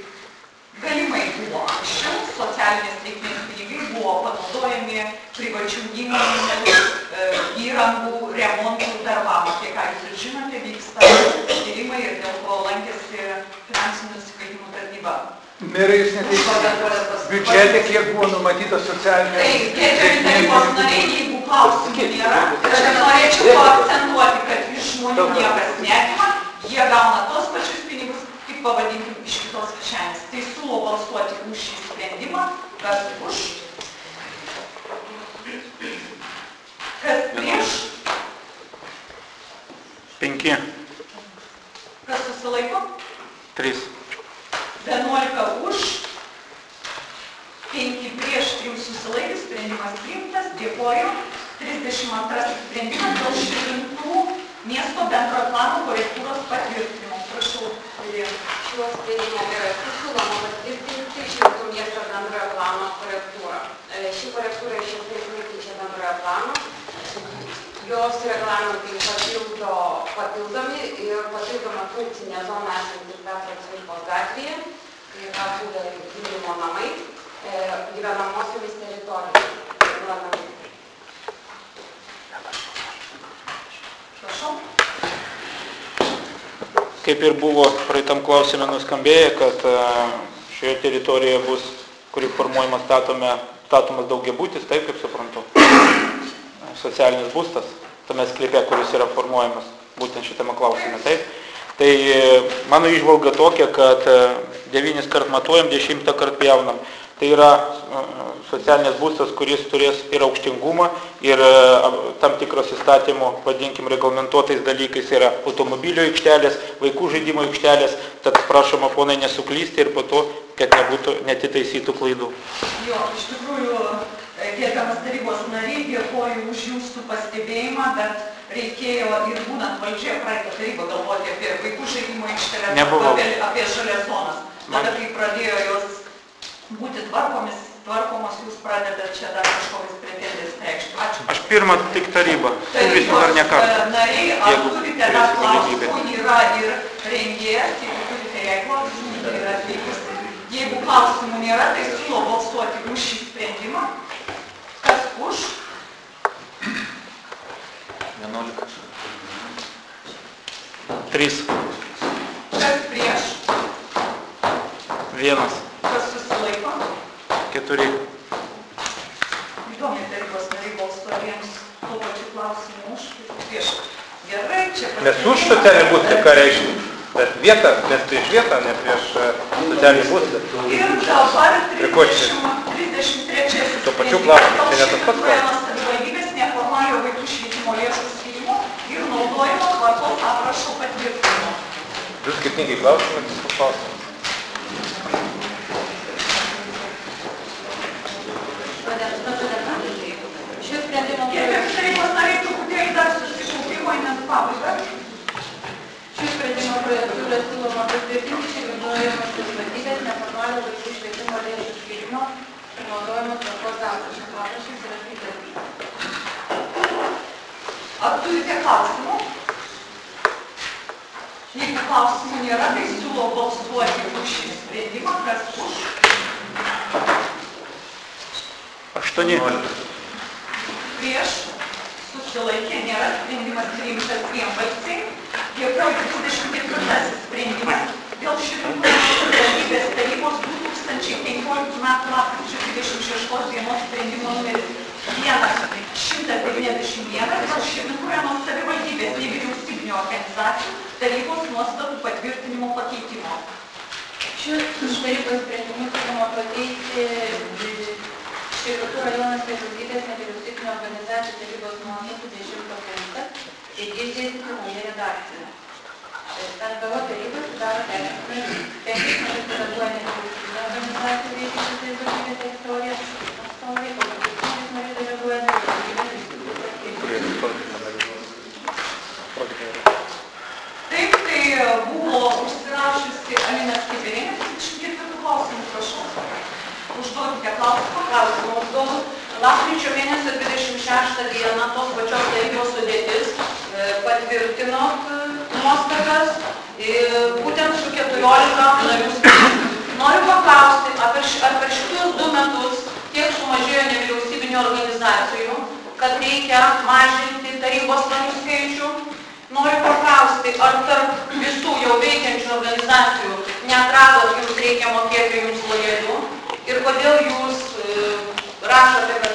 S1: galimai buvo anksčiau. Socialinės reikmėms pinigai buvo panaudojami privačių įmonių, įrangų, remontų darbams. Kiek ką jūs ir žinote, vyksta tyrimai ir dėl to lankėsi finansinių nusikaltimų tarnyba.
S10: Merai, jūs neteisite biudžete, kiek buvo numatyta socialinė...
S1: Taip, gerbiami tarybos nariai, jeigu klausimų nėra, aš norėčiau akcentuoti, kad iš žmonių niekas neatima, jie gauna tos pačius pinigus, tik pavadinkim iš kitos kišenės. Tai siūlau balsuoti už šį sprendimą, kas už, kas prieš,
S6: 5,
S1: kas susilaiko,
S6: 3.
S1: 11 už, 5 prieš, 3 susilaikys, sprendimas priimtas, dėkoju. 32 sprendimas dėl Širvintų miesto bendrojo plano korektūros patvirtinimo. Prašau,
S3: Šiuo sprendimo projektu siūloma patvirtinti Širvintų miesto bendrojo plano korektūrą. Ši korektūra iš esmės nekeičia bendrojo plano. Jos reglamentai papildomi ir papildoma funkcinė zona esanti Petro Cvirkos gatvėje, tai yra būdai gimdymo namai, gyvenamosiomis teritorijomis.
S1: prašau.
S6: Kaip ir buvo praeitam klausime nuskambėję, kad šioje teritorijoje bus, kuri formuojamas statomas daugiabutis, taip kaip suprantu, socialinis būstas, tame sklype, kuris yra formuojamas būtent šitame klausime, taip. Tai mano įžvalga tokia, kad 9 kart matuojam, 10 kart pjaunam. Tai yra socialinis būstas, kuris turės ir aukštingumą, ir tam tikros įstatymų, vadinkim, reglamentuotais dalykais yra automobilio aikštelės, vaikų žaidimo aikštelės, tad prašoma ponai nesuklysti ir po to, kad nebūtų netitaisytų klaidų.
S1: Jo, iš tikrųjų, gerbiamas tarybos nariai, dėkoju už jūsų pastebėjimą, bet reikėjo ir būnant valdžioje praeitą tarybą galvoti apie vaikų žaidimo aikštelės, apie žalias zonas. Tada, kai pradėjo jos būti tvarkomos, jūs pradedat čia dar kažkokias pretenzijas reikšti. Ačiū.
S6: Aš pirmą tik tarybą, siūlysiu dar ne kartą.
S1: Nariai, ar turite dar klausimų, yra ir rengėjas, jeigu turite jai klausimų, yra atvykus. Jeigu klausimų nėra, tai siūlau balsuoti už šį sprendimą. Kas už?
S5: 11.
S6: 3.
S1: Kas prieš?
S6: 1.
S1: Kas susilaiko?
S6: 4.
S1: Įdomiai tarybos nariai balsuojams tuo pačiu klausimu už, prieš. Gerai, čia
S11: Mes už socialinį būstą, ką reiškia? Bet vietą, mes prieš vietą, ne prieš socialinį būstą.
S1: Ir dabar 33.
S11: Tuo pačiu klausimu, čia ne tas pats klausimas.
S1: Savivaldybės neformaliojo vaikų švietimo lėšų skyrimo ir naudojimo tvarkos aprašo patvirtinimo.
S11: Du skirtingai klausimai, tas klausimas.
S7: Šis sprendimo
S1: Gerbiami tarybos nariai, truputėlį dar susikaupimo einant pabaigą.
S7: Šis sprendimo projektu siūloma patvirtinti Širvintų savivaldybės neformaliojo vaikų švietimo lėšų skyrimo ir naudojimo tvarkos aprašas. Aprašas yra pritartas.
S1: Ar turite klausimų? Jeigu klausimų nėra, tai siūlau balsuoti už šį sprendimą, kas už. Prieš susilaikė, nėra sprendimas priimtas vienbalsiai. Dėkoju 24 sprendimas dėl šitų savivaldybės tarybos 2015 metų lapkričio 26 dienos sprendimo numeris 191 dėl Širvintų savivaldybės nevyriausybinių organizacijų tarybos nuostatų patvirtinimo pakeitimo.
S3: Šių tarybos sprendimų turimo pateikti Širvintų rajono savivaldybės nevyriausybinių organizacijų tarybos nuostatų 10 punktą ir išdėstyti naują redakciją. NVO taryba sudaro 5 redaguoja nevyriausybinių organizacijų veikiančių savivaldybės teritorijas atstovai, o 2 nariai deleguoja savivaldybės institucijos.
S1: Taip, tai buvo užsirašusi Alina Skiberienė, 24 klausimų, prašau. Užduokite klausimą, užduodu. Lapkričio mėnesio 26 dieną tos pačios tarybos sudėtis patvirtino nuostatas būtent su 14 narių. Noriu paklausti, ar per šitus 2 metus tiek sumažėjo nevyriausybinių organizacijų, kad reikia mažinti tarybos narių skaičių. Noriu paklausti, ar tarp visų jau veikiančių organizacijų neatradot jums reikiamo kiekio jums lojalių ir kodėl jūs rašote, kad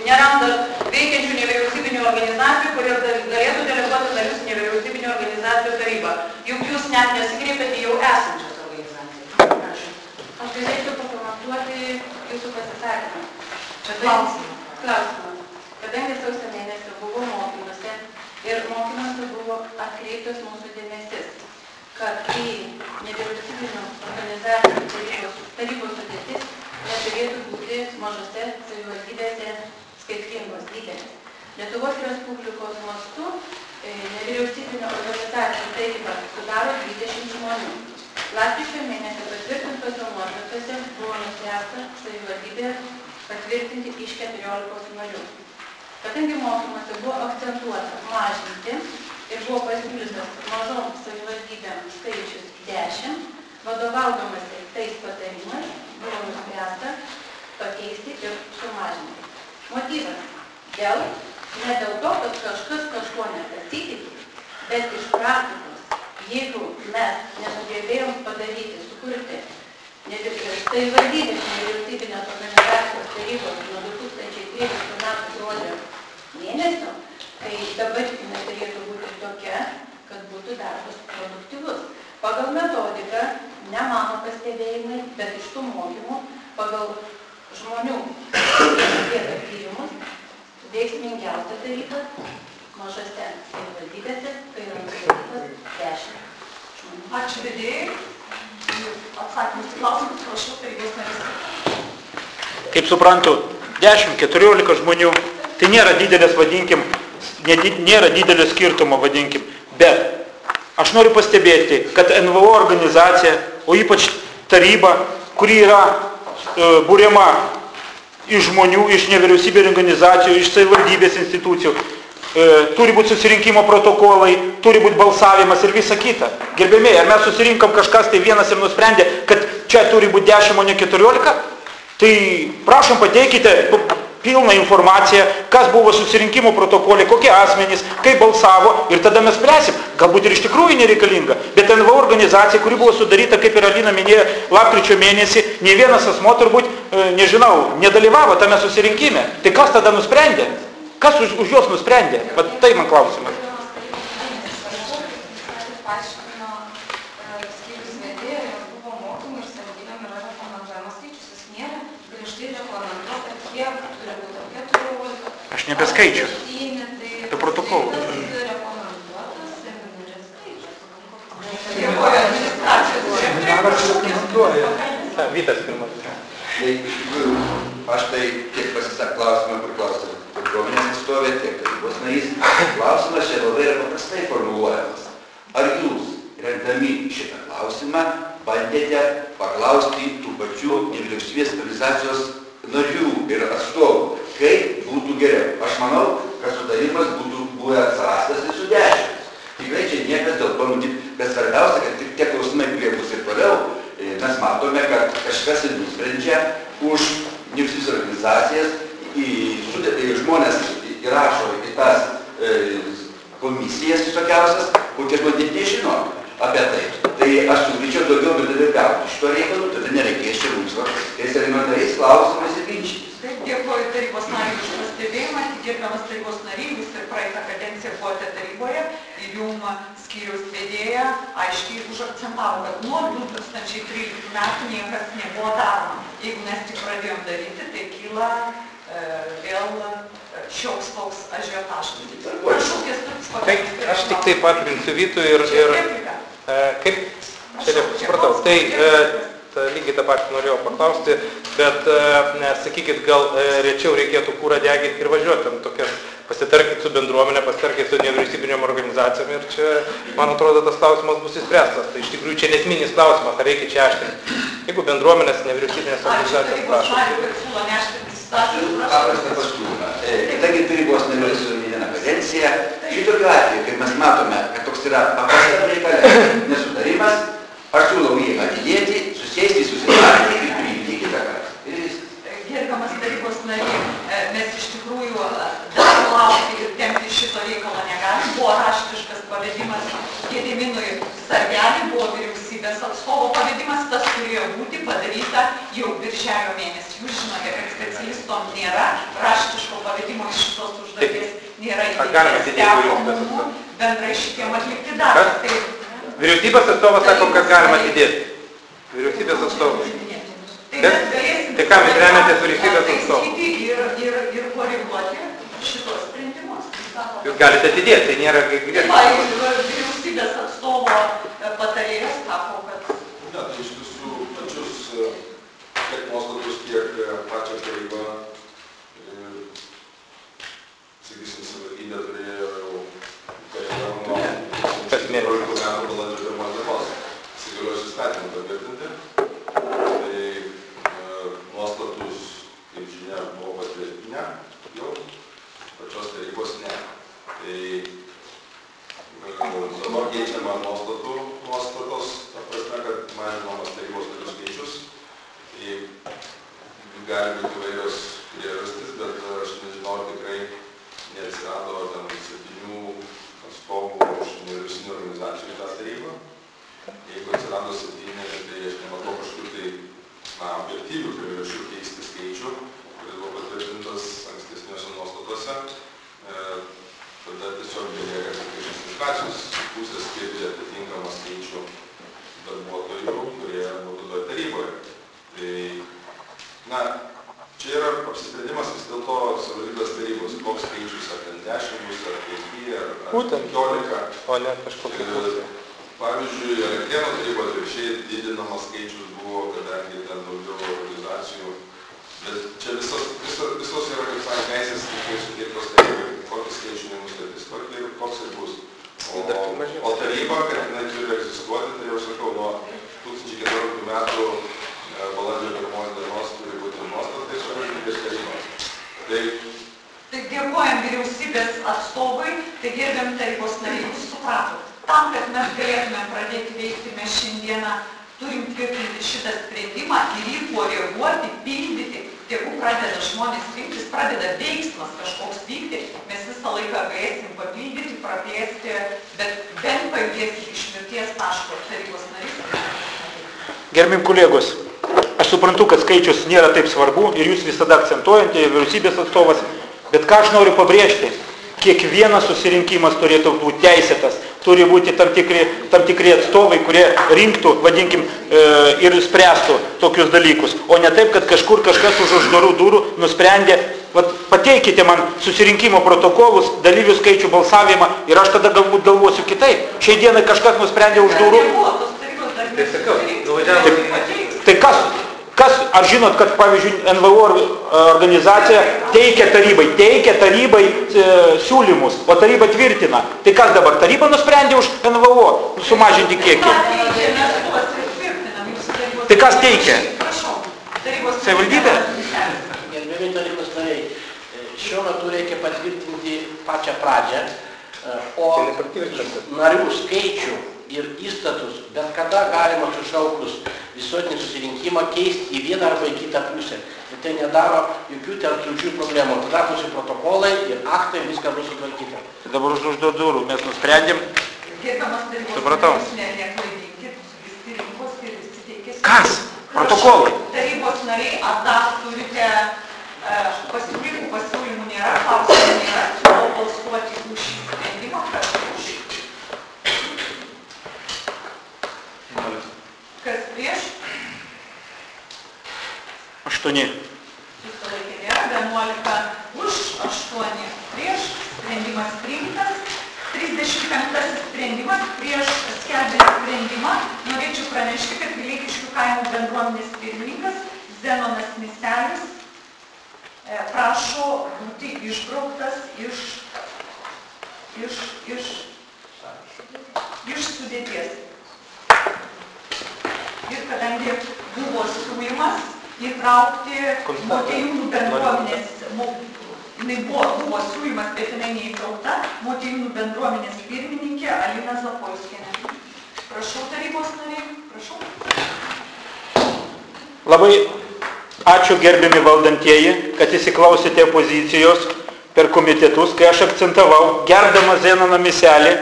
S1: nerandat veikiančių nevyriausybinių organizacijų, kurie galėtų deleguoti narius nevyriausybinių organizacijų tarybą. Juk jūs net nesikreipėte jau esančias organizacijas. Ačiū.
S3: Aš galėčiau pakomentuoti jūsų pasisakymą.
S1: Čia klausimas.
S3: Klausimas. Kadangi sausio mėnesio buvo mokymuose ir mokymuose buvo atkreiptas mūsų dėmesys, kad į nevyriausybinių organizacijų tarybos sudėtis neturėtų būti mažose savivaldybėse skirtingos didelės. Lietuvos Respublikos mastu nevyriausybinio organizacijų taryba sudaro 20 žmonių. Lapkričio mėnesio patvirtintose nuostatose buvo nuspręsta savivaldybė patvirtinti iš 14 narių. Kadangi mokymuose buvo akcentuota mažinti ir buvo pasiūlytas mažom savivaldybėm skaičius 10, vadovaudamasi tais patarimais buvo nuspręsta pakeisti ir sumažinti. Motyvas ne dėl to, kad kažkas kažko nepasitikė, bet iš praktikos, jeigu mes nesugebėjom padaryti, sukurti savivaldybės nevyriausybinės organizacijos tarybos nuo 2013 metų gruodžio mėnesio, tai dabar jinai turėtų būti tokia, kad būtų darbas produktyvus. Pagal metodiką, ne mano pastebėjimai, bet iš tų mokymų, pagal žmonių tyrimus, veiksmingiausia taryba mažose savivaldybėse, kai yra nustatytas 10 žmonių.
S1: Ačiū vedėjai. Atsakymus klausimus, prašau, tarybos narys.
S6: Kaip suprantu, 10-14 žmonių, tai nėra didelės, vadinkim, nėra didelio skirtumo, vadinkim, bet aš noriu pastebėti, kad NVO organizacija, o ypač taryba, kuri yra būriama iš žmonių, iš nevyriausybinių organizacijų, iš savivaldybės institucijų, turi būti susirinkimo protokolai, turi būti balsavimas ir visa kita. Gerbėmiai, ar mes susirinkam kažkas tai vienas ir nusprendė, kad čia turi būti 10, o ne 14? Tai prašom pateikite pilną informaciją, kas buvo susirinkimo protokolė, kokie asmenys, kaip balsavo ir tada mes spręsim. Galbūt ir iš tikrųjų nereikalinga, bet NVO organizacija, kuri buvo sudaryta, kaip ir Alina minėjo, lapkričio mėnesį, ne vienas asmo turbūt, nežinau, nedalyvavo tame susirinkime. Tai kas tada nusprendė? Kas už juos nusprendė? Vat tai man klausimas. Aš nebeskaičiu. Tai protokolų.
S11: Vytas pirmas.
S4: Tai iš tikrųjų, aš tai tiek pasisak klausimą priklausau bendruomenės atstovė, tiek tarybos narys. Klausimas čia labai yra paprastai formuluojamas. Ar jūs, rengdami šitą klausimą, bandėte paklausti tų pačių nevyriausybės organizacijos narių ir atstovų, kaip būtų geriau? Aš manau, kad sutarimas būtų buvęs rastas ir suderintas. Tikrai čia niekas dėl to nutik, bet svarbiausia, kad tie klausimai, kurie bus ir toliau, mes matome, kad kažkas ir nusprendžia už nevyriausybės organizacijas
S1: vedėja aiškiai užakcentavo, kad nuo 2013 metų niekas nebuvo daroma. Jeigu mes tik pradėjom daryti, tai kyla vėl šioks toks ažiotažas. Prašau, Kęstutis pakalbėti.
S11: Aš tik taip patrinsiu Vytui ir kaip, čia supratau, tai lygiai tą patį norėjau paklausti, bet sakykit, gal rečiau reikėtų kūrą deginti ir važiuoti ten tokias, pasitarkit su bendruomenė, pasitarkit su nevyriausybinėm organizacijom ir čia, man atrodo, tas klausimas bus įspręstas. Tai iš tikrųjų čia nesminis klausimas, ar reikia čia aštrinti. Jeigu bendruomenės, nevyriausybinės organizacijos prašo.
S4: Paprastą pasiūlymą. Kadangi tarybos narius su vieną kadenciją, šitokiu atveju, kai mes matome, kad toks yra paprastas reikalas, nesutarimas, aš siūlau jį atidėti, susėsti, susitarti ir priimti kitą kartą.
S1: Gerbiamas tarybos nariai, mes iš tikrųjų dar laukti ir tempti šito reikalo negalim. Buvo raštiškas pavedimas Gediminui Sargelį, buvo vyriausybės atstovo pavedimas, tas turėjo būti padaryta jau birželio mėnesį. Jūs žinote, kad specialistom nėra, raštiško pavedimo iš šitos užduoties nėra įdėkęs, bendrai šitiem atlikti darbą.
S11: Vyriausybės atstovas sako, kad galima atidėti. Vyriausybės atstovas. Tai ką mes remiatės vyriausybės atstovų?
S1: Ir koreguoti šitos sprendimus.
S11: Jūs galite atidėti, tai nėra griežtai.
S1: Vyriausybės atstovo patarėjas sako, kad...
S12: Ne, tai iš visų pačius tiek nuostatus, tiek pačią tarybą, sakysim, savivaldybė turėjo jau nuo 17 metų balandžio 1 dienos įsigaliojus įstatymą patvirtinti. Nuostatus, kaip žinia, buvo patvirtinę jau, pačios tarybos ne. Tai dabar keičiama nuostatos, ta prasme, kad mažinamas tarybos narių skaičius. Tai gali būti įvairios priežastys, bet aš nežinau, tikrai neatsirado ten 7 atstovų iš nevyriausybinių organizacijų į tą tarybą. Jeigu atsirado 7, tai aš nematau kažkur tai objektyvių priežasčių keisti skaičių, kuris buvo patvirtintas ankstesniuose nuostatuose. Tada tiesiog belieka iš administracijos pusės skirti atitinkamą skaičių darbuotojų, kurie būtų toje taryboje. Tai, čia yra apsisprendimas vis dėlto savivaldybės tarybos, koks skaičius, ar ten 10 bus, ar 5, ar 15.
S11: O ne kažkokia pusė.
S12: Pavyzdžiui, Elektrėnų tarybos atvirkščiai didinamas skaičius buvo, kadangi ten daugiau organizacijų, bet čia visos yra, kaip sakė, teisės suteiktos tarybai, kokį skaičių nenustatys, koks ir bus. O taryba, kad jinai turi egzistuoti, tai jau sakau, nuo 2014 metų balandžio 1 dienos turi būti nuostatai savivaldybės tarybos.
S1: Tai dėkojam vyriausybės atstovui, tai gerbiam tarybos nariai, jūs supratot. Tam, kad mes galėtume pradėti veikti, mes šiandieną turim tvirtinti šitą sprendimą ir jį koreguoti, pildyti. Tegu pradeda žmonės rinktis, pradeda veiksmas kažkoks vykti, mes visą laiką galėsim papildyti, praplėsti, bet bent pajudėsim iš mirties taško tarybos narys.
S6: Gerbim kolegos, aš suprantu, kad skaičius nėra taip svarbu ir jūs visada akcentuojate, vyriausybės atstovas, bet ką aš noriu pabrėžti, kiekvienas susirinkimas turėtų būti teisėtas, turi būti tam tikri atstovai, kurie rinktų, vadinkim, ir spręstų tokius dalykus, o ne taip, kad kažkur kažkas už uždarų durų nusprendė, pateikite man susirinkimo protokolus, dalyvių skaičių balsavimą ir aš tada galbūt galvosiu kitaip. Šiai dienai kažkas nusprendė už durų.
S11: Tai sakau,
S6: tai kas, ar žinot, kad, pavyzdžiui, NVO organizacija teikia tarybai siūlymus, o taryba tvirtina. Tai kas dabar? Taryba nusprendė už NVO sumažinti kiekį. Tai kas teikia? Savivaldybė?
S13: Gerbėmi tarybos nariai, šiuo metu reikia patvirtinti pačią pradžią, o narių skaičių ir įstatus bet kada galima sušaukus visuotinį susirinkimą keisti į vieną arba į kitą pusę. Ir tai nedaro jokių ten kliūčių problemų. Tada bus ir protokolai, ir aktai, viską bus sutvarkyta.
S6: Dabar už durų mes nusprendėm. Supratau. Kas? Protokolai.
S1: Tarybos nariai, ar dar turite pasiūlymų nėra, klausimų nėra, siūlau balsuoti už šį sprendimą, kad už. Susilaikė nėra, 11 už, 8 prieš, sprendimas priimtas. 35 sprendimas prieš skelbiant sprendimą. Norėčiau pranešti, kad Vileikiškių kaimo bendruomenės pirmininkas Zenonas Miselis prašo būti išbrauktas iš sudėties. Ir kadangi buvo siūlymas įtraukti Motiejūnų bendruomenės, buvo siūlymas, bet jinai neįtraukta, Motiejūnų bendruomenės pirmininkė Alina Zapolskienė. Prašau, tarybos nariai, prašau.
S6: Labai ačiū gerbiami valdantieji, kad įsiklausėte pozicijos per komitetus, kai aš akcentavau, gerdamas Zenoną Miselį,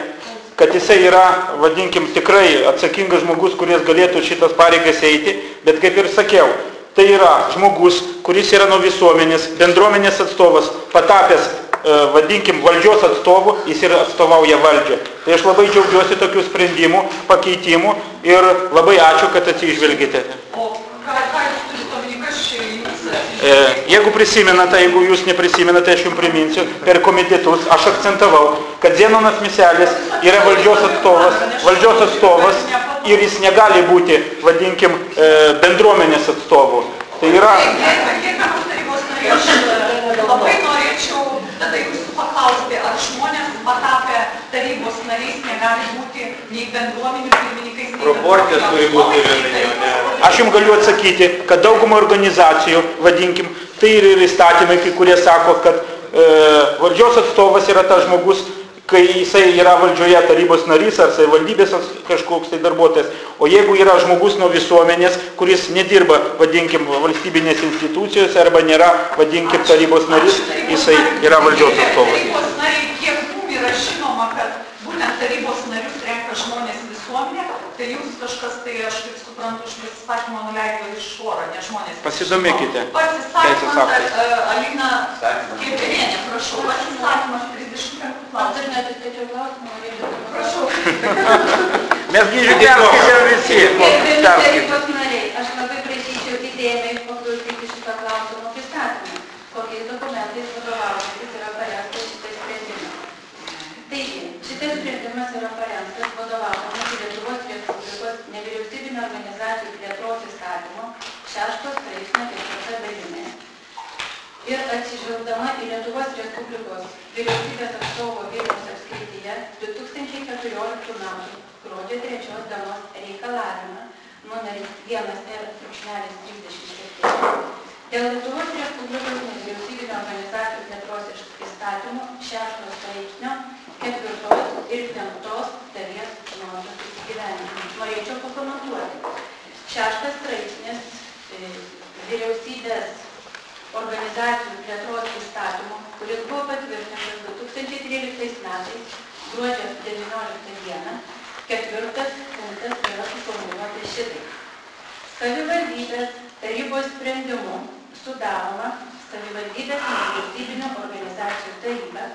S6: kad jisai yra, vadinkim, tikrai atsakingas žmogus, kuris galėtų šitas pareigas eiti, bet kaip ir sakiau, tai yra žmogus, kuris yra nuo visuomenės, bendruomenės atstovas, patapęs, vadinkim, valdžios atstovų, jis ir atstovauja valdžią. Tai aš labai džiaugiuosi tokių sprendimų, pakeitimų ir labai ačiū, kad atsižvelgite.
S1: O ką jūs turite omeny, kas čia jums?
S6: Jeigu prisimenate, jeigu jūs neprisimenate, aš jums priminsiu, per komitetus aš akcentavau, kad Zenonas Miselis yra valdžios atstovas ir jis negali būti, vadinkim, bendruomenės atstovų. Tai yra...
S1: Gerbiamas tarybos narys, aš labai norėčiau tada jūsų paklausti, ar žmonės patapę tarybos nariais negali būti nei bendruomenių pirmininkais, nei
S5: proporcijos turi būti vieninio.
S6: Aš jums galiu atsakyti, kad dauguma organizacijų, vadinkim, tai ir įstatymai, kai kurie sako, kad valdžios atstovas yra tas žmogus, kai jisai yra valdžioje tarybos narys ar savivaldybės kažkoks tai darbuotojas. O jeigu yra žmogus nuo visuomenės, kuris nedirba, vadinkim, valstybinės institucijose arba nėra, vadinkim, tarybos narys, jisai yra valdžios atstovas.
S1: Tarybos nariai, kiek mums yra žinoma, kad būtent tarybos narius renka žmonės visuomenė, tai jums kažkas tai, aš kaip suprantu, iš pasisakymą nuleido iš oro, ne žmonės.
S6: Pasidomėkite.
S1: Pasisakymas, Alina Kieperienė, prašau, pasisakymas 35 klausimų. Prašau.
S6: Mesgi perskaitėm visi.
S7: Tarybos nariai, aš labai prašyčiau įdėmiai paklausyti šitą klausimą pristatymą, kokiais dokumentais vadovaujantis yra parengtas šitas sprendimas. Taigi, šitas sprendimas yra parengtas vadovaujantis Lietuvos Respublikos nevyriausybinio organizacijų plėtros įstatymo 6 straipsnio 4 dalimi. Ir atsižvelgdama į Lietuvos Respublikos vyriausybės atstovo Vilniaus apskrityje 2014 metų gruodžio 3 dienos reikalavimą numeris 1R.37 dėl Lietuvos Respublikos nevyriausybinio organizacijų plėtros įstatymo 6 straipsnio 4 ir 5 dalies nuostatų įgyvendinimo. Norėčiau pakomentuoti. 6 straipsnis vyriausybės organizacijų plėtros įstatymo, kuris buvo patvirtintas 2013 metais, gruodžio 19 dieną, 4 punktas yra suformuluotas šitai. Savivaldybės tarybos sprendimu sudaroma savivaldybės nevyriausybinio organizacijų taryba,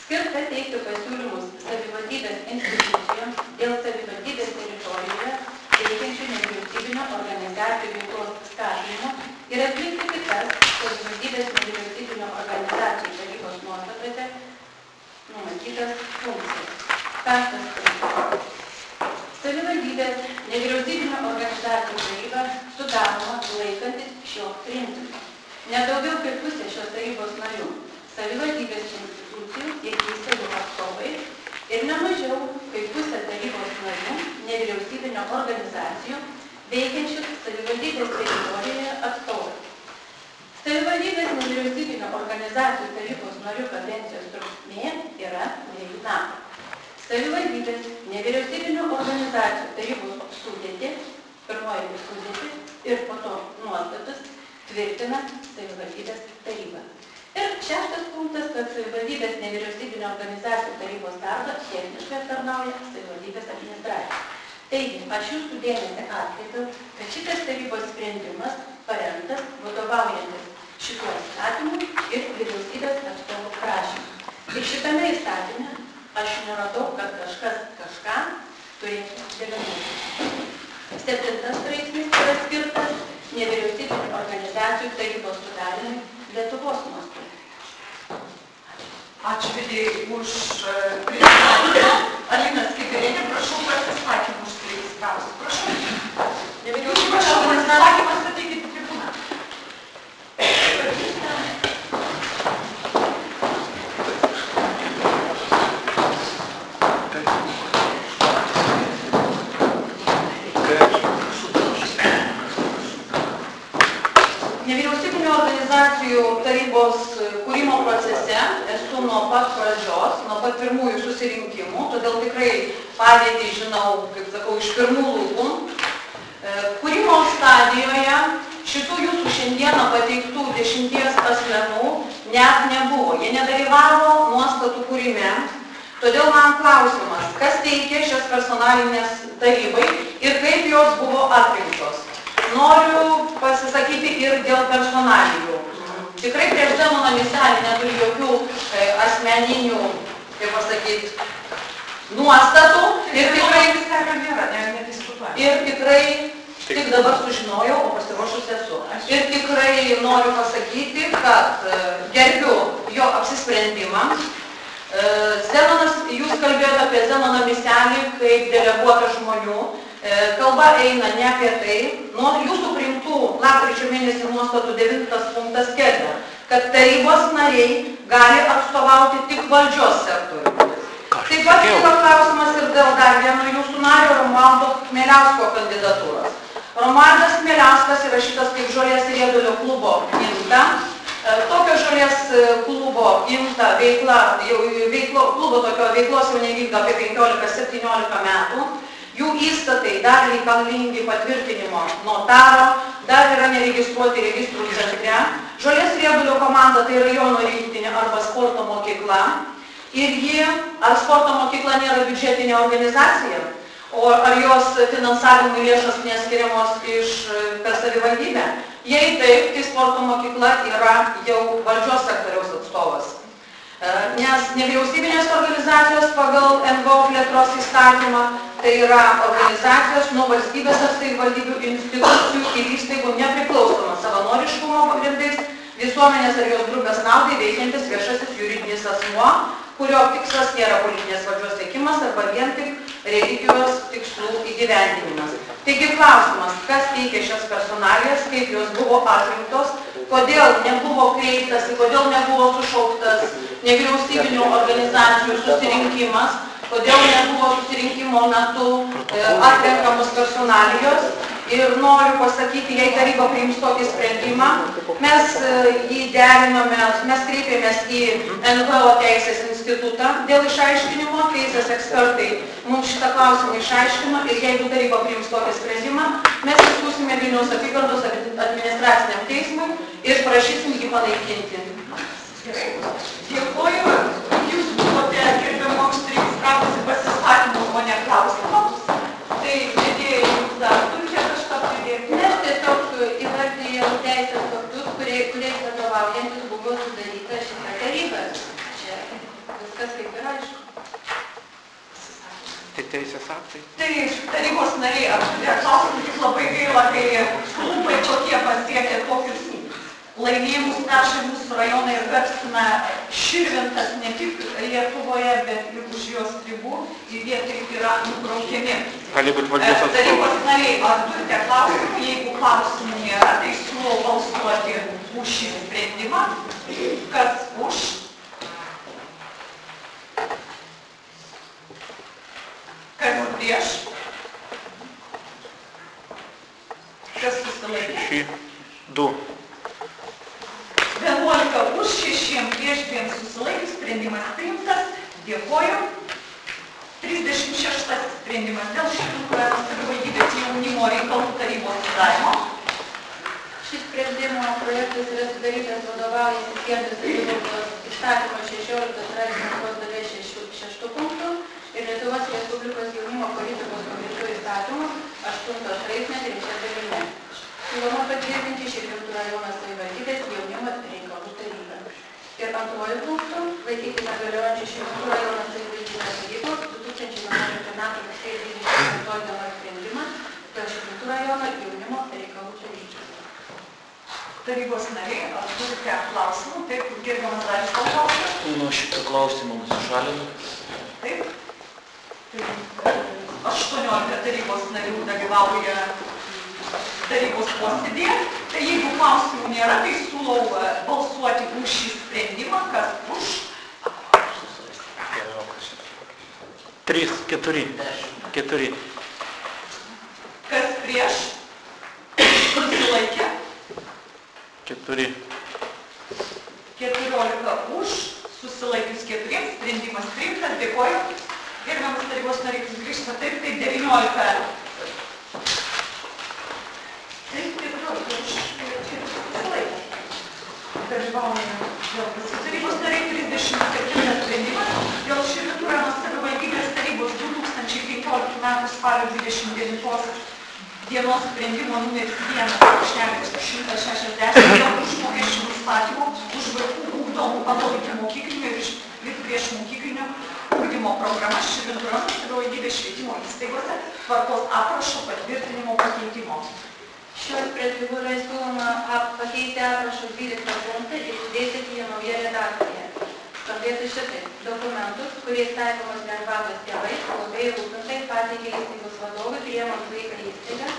S7: skirta teikti pasiūlymus savivaldybės institucijoms dėl savivaldybės teritorijoje veikiančių nevyriausybinio organizacijų veiklos skatinimo ir atlikti kitas savivaldybės nevyriausybinio organizacijų tarybos nuostatose numatytas funkcijas. 5 punktas. Savivaldybės nevyriausybinio organizacijų taryba sudaroma laikantis šio principo. Nedaugiau kaip pusė šios tarybos narių savivaldybės institucijų ir įstaigų atstovai ir nemažiau kaip pusė tarybos narių nevyriausybinio organizacijų veikiančių savivaldybės teritorijoje atstovai. Savivaldybės nevyriausybinio organizacijų tarybos narių kadencijos trukmė yra 2 metų. Savivaldybės nevyriausybinio organizacijų tarybos sudėtį, pirmoji sudėtį ir po to nuostatus tvirtina savivaldybės taryba. Ir 6 punktas, kad savivaldybės nevyriausybinio organizacijų tarybos darbą techniškai aptarnauja savivaldybės administracija. Taigi, aš jūsų dėmesį atkreipiau, kad šitas tarybos sprendimas parengtas vadovaujantis šituo įstatymu ir vyriausybės atstovų prašymu. Ir šitame įstatyme aš neradau, kad kažkas kažką turėtų deleguoti. 7 straipsnis yra skirtas nevyriausybinių organizacijų tarybos sudarymui Lietuvos mastu.
S1: Ačiū vedėjai už pristatymą. Alina Skibirienė, prašau pasisakymų užsiregistravusi. Prašau. Prašau, pasisakymą statykite tribūną. Nevyriausybinių organizacijų tarybos kūrimo procese esu nuo pat pradžios, nuo pat pirmųjų susirinkimų, todėl tikrai padėtį žinau, kaip sakau, iš pirmų lūpų. Kūrimo stadijoje šitų jūsų šiandieną pateiktų 10 asmenų net nebuvo. Jie nedalyvavo nuostatų kūrime. Todėl man klausimas, kas teikė šias personalinės tarybai ir kaip jos buvo atrinktos. Noriu pasisakyti ir dėl personalijų. Tikrai prieš Zenoną Miselį neturi jokių asmeninių, kaip pasakyti, nuostatų. Ir tikrai tik dabar sužinojau, o pasiruošus esu. Ir tikrai noriu pasakyti, kad gerbiu jo apsisprendimą. Zenonas, jūs kalbėjote apie Zenoną Miselį kaip deleguotą žmonių. Kalba eina ne apie tai. Nuo jūsų priimtų lapkričio mėnesį nuostatų 9 punktas skelbia, kad tarybos nariai gali atstovauti tik valdžios sektorių. Taip pat kyla klausimas ir dėl dar vieno jūsų nario Romualdo Chmeliausko kandidatūros. Romualdas Chmeliauskas įrašytas kaip Žolės riedulio klubo INTA. Tokio Žolės klubo INTA klubo tokio veiklos jau nevykdo apie 15-17 metų. Jų įstatai dar reikalingi patvirtinimo notaro, dar yra neregistruoti registrų centre. Žolės riedulio komanda tai rajono rinktinė arba sporto mokykla. Ir ji, ar sporto mokykla nėra biudžetinė organizacija, ar jos finansavimui lėšos neskiriamos per savivaldybę? Jei taip, tai sporto mokykla yra jau valdžios sektoriaus atstovas. Nes nevyriausybinės organizacijos pagal NVO plėtros įstatymą tai yra organizacijos nuo valstybės ar savivaldybių institucijų ir įstaigų nepriklausomas savanoriškumo pagrindais visuomenės ar jos grupės naudai veikiantis viešasis juridinis asmuo, kurio tikslas nėra politinės valdžios siekimas arba vien tik religijos tikslų įgyvendinimas. Taigi klausimas, kas teikia šias personalijas, kaip jos buvo atrinktos, kodėl nebuvo kreiptasi, kodėl nebuvo sušauktas nevyriausybinių organizacijų susirinkimas, kodėl nebuvo susirinkimo metu atrenkamos personalijos. Ir noriu pasakyti, jei taryba priims tokį sprendimą, mes jį derinome, mes kreipėmės į NVO teisės institutą dėl išaiškinimo, teisės ekspertai mums šitą klausimą išaiškino ir jeigu taryba priims tokį sprendimą, mes įskūsime Vilniaus apygardos administraciniam teismui ir prašysim jį panaikinti. Gerai. Dėkuoju, jūs buvote gerbiamo užsiregistravusi pasisakymų, o ne klausimams. Tai vedėjai jums dar turite kažką pridėti?
S7: Aš tiesiog įvardijau teisės aktus, kuriais vadovaujantis buvo sudaryta šita taryba. Čia viskas kaip ir aišku.
S11: Tai teisės aktai?
S1: Tai tarybos nariai, aš turėjau klausimą, tik labai gaila, kai klubai tokie pasiekė tokius laimėjimus neša mūsų rajoną ir garsina Širvintas ne tik Lietuvoje, bet ir už jos ribų ir jie taip yra nubraukiami.
S11: Gali būti valdžios atstovas.
S1: Tarybos nariai, ar turite klausimų? Jeigu klausimų nėra, tai siūlau balsuoti už šį sprendimą. Kas už? Kas prieš? Kas susilaikė?
S11: 2.
S1: 11 už 6 prieš 2 susilaikius, sprendimas priimtas. Dėkoju. 36 sprendimas dėl Širvintų savivaldybės jaunimo reikalų tarybos sudarimo.
S7: Šis sprendimo projektas yra sudarytas vadovaujantis Savivaldos įstatymo 16 straipsnio dalies 6 punktų ir Lietuvos Respublikos jaunimo politikos konkrečių įstatymų 8 straipsnio 3 dalimi. Siūloma patvirtinti Širvintų rajono savivaldybės jaunimo reikalų tarybą. Ir antruoju punktu laikyti negaliojančių Širvintų rajono savivaldybės tarybos 2011 m. rugsėjo 25 dienos sprendimą dėl Širvintų rajono jaunimo reikalų tarybos.
S1: Tarybos nariai, ar turite klausimų? Taip, gerbiamas Darius Kalkauskas.
S5: Nuo šito klausimo nusišalinu.
S1: Taip. 18 tarybos narių dalyvauja tarybos posėdėje. Tai jeigu klausimų nėra, tai siūlau balsuoti už šį sprendimą. Kas už?
S6: 3, 4. 4.
S1: Kas prieš? Susilaikė?
S6: 4.
S1: 14 už, susilaikius 4, sprendimas priimtas, dėkoju. Gerbiamas tarybos nariai, jūs grįžtate taip, tai 19. Taip, 14 už, susilaikė. Dalyvaujame dėl tarybos nariai 37 sprendimas dėl Širvintų rajono savivaldybės tarybos 2015 m. spalio 29 dienos sprendimo numeris 1/160 dėl užmokesčių nustatymo už vaikų ugdomų pagal ikimokyklinio ir priešmokyklinio ugdymo programas Širvintų rajono savivaldybės švietimo įstaigose tvarkos aprašo patvirtinimo pakeitimo.
S7: Šiuo sprendimu yra siūloma pakeisti aprašo 12 punktą ir išdėstyti jį naują redakciją. Skambėtų šitaip. Dokumentus, kuriais taikomos lengvatos tėvai, globėjai rūpintojai pateikė įstaigos vadovui priimant vaiką į įstaigą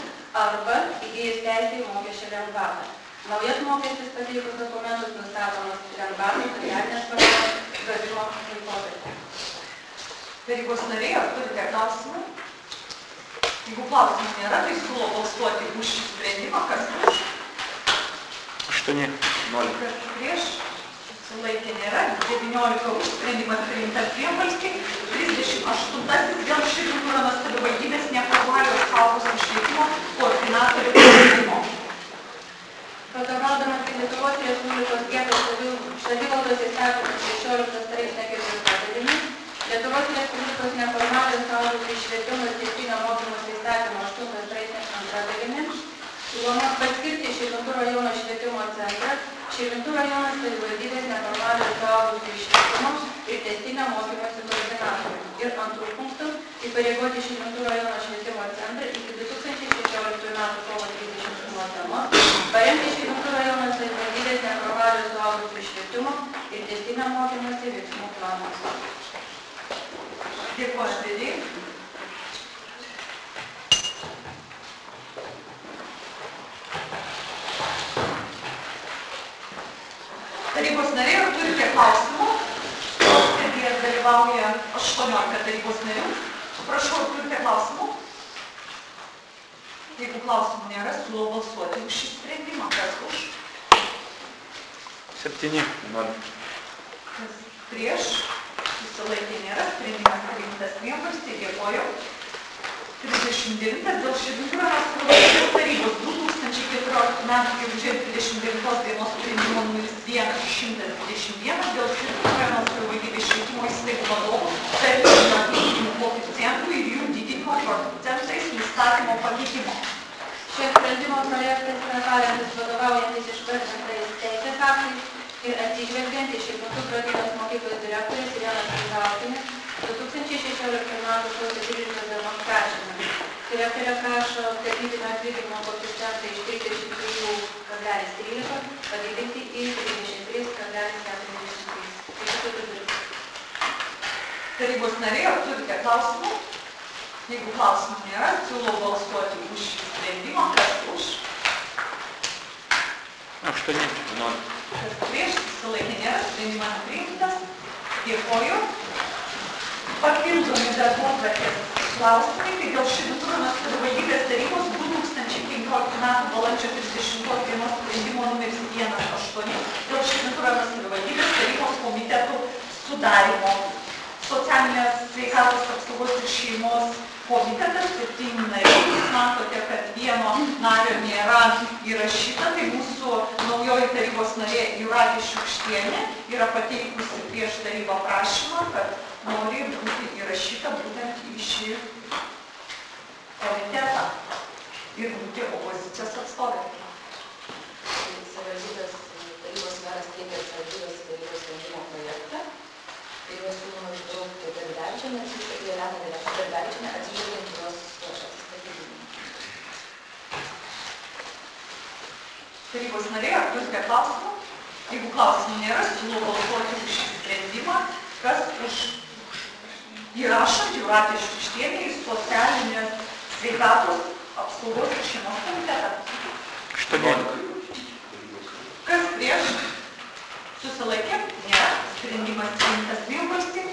S7: arba įgijus teisę į mokesčio lengvatą. Naujas mokestis pateikus dokumentus nustatomas lengvatos socialinės paramos gavimo laikotarpiu.
S1: Tarybos nariai, ar turite klausimų? Jeigu klausimų nėra, tai siūlau balsuoti už šį sprendimą. Kas už?
S6: 8. 0.
S1: Kas prieš? Susilaikė nėra. 19 už, sprendimas priimtas vienbalsiai. 38 dėl Širvintų rajono savivaldybės neformaliojo suaugusiųjų švietimo koordinatorių paskyrimo.
S7: Vadovaudamas Lietuvos Respublikos vietos savivaldos įstatymo 16 straipsnio 4 dalimi, Lietuvos Respublikos neformaliojo suaugusiųjų švietimo ir tęstinio mokymosi įstatymo 8 straipsnio 2 dalimi, siūloma paskirti Širvintų rajono švietimo centrą Širvintų rajono savivaldybės neformaliojo suaugusiųjų švietimo ir tęstinio mokymosi koordinatorių. Ir antrų punktų įpareigoti Širvintų rajono švietimo centrą iki 2016 m. kovo 31 dienos parengti Širvintų rajono savivaldybės neformaliojo suaugusiųjų švietimo ir tęstinio mokymosi veiksmų planas.
S1: Dėkuoju, vedėjai. Tarybos nariai, ar turite klausimų? Posėdyje dalyvauja 18 tarybos narių. Prašau, ar turite klausimų? Jeigu klausimų nėra, siūlau balsuoti už šį sprendimą. Kas už?
S6: 7. 0.
S1: Kas prieš? Susilaikė nėra. Sprendimas priimtas vienbalsiai. Dėkoju. 39 dėl Širvintų rajono savivaldybės tarybos 2014 m. gegužės 29 dienos sprendimo numeris 1/121 dėl Širvintų rajono savivaldybės švietimo įstaigų vadovų tarybinių atlyginimų koeficientų ir jų didinimo procentais nustatymo pakeitimo.
S7: Šio sprendimo projektas yra parengtas vadovaujantis išvardintais teisės aktais ir atsižvelgiant į Širvintų pradinės mokyklos direktorės Irenos Kazauskienės 2016 m. sausio 13 dienos prašymą. Direktorė prašo tarybinio atlyginimo koeficientą iš 33,13 padidinti į 33,43.
S1: Tarybos nariai, ar turite klausimų? Jeigu klausimų nėra, siūlau balsuoti už šį sprendimą. Kas už?
S6: 8. 0.
S1: Kas prieš? Susilaikė nėra. Sprendimas priimtas. Dėkoju. Papildomi darbotvarkės klausimai, tai dėl Širvintų rajono savivaldybės tarybos 2015 m. balandžio 30 dienos sprendimo numeris 1/8 dėl Širvintų rajono savivaldybės tarybos komitetų sudarymo. Socialinės sveikatos apsaugos ir šeimos komitetas 7 nariai. Jūs matote, kad vieno nario nėra įrašyta, tai mūsų naujoji tarybos narė Jūratė Šiukštienė yra pateikusi prieš tarybą prašymą, kad nori būti įrašyta būtent į šį komitetą ir būti opozicijos atstovė.
S3: Savivaldybės tarybos meras teikia savivaldybės tarybos sprendimo projektą. Ir juos siūloma išbraukti Darbevičienę, atsižvelgiant į jos atsistatydinimą.
S1: Tarybos nariai, ar turite klausimų? Jeigu klausimų nėra, siūlau balsuoti už šį sprendimą, kas už įrašant Jūratę Šiukštienę į socialinės sveikatos apsaugos ir šeimos komitetą.
S5: 18.
S1: Kas prieš? Susilaikė? Ne. Sprendimas priimtas vienbalsiai.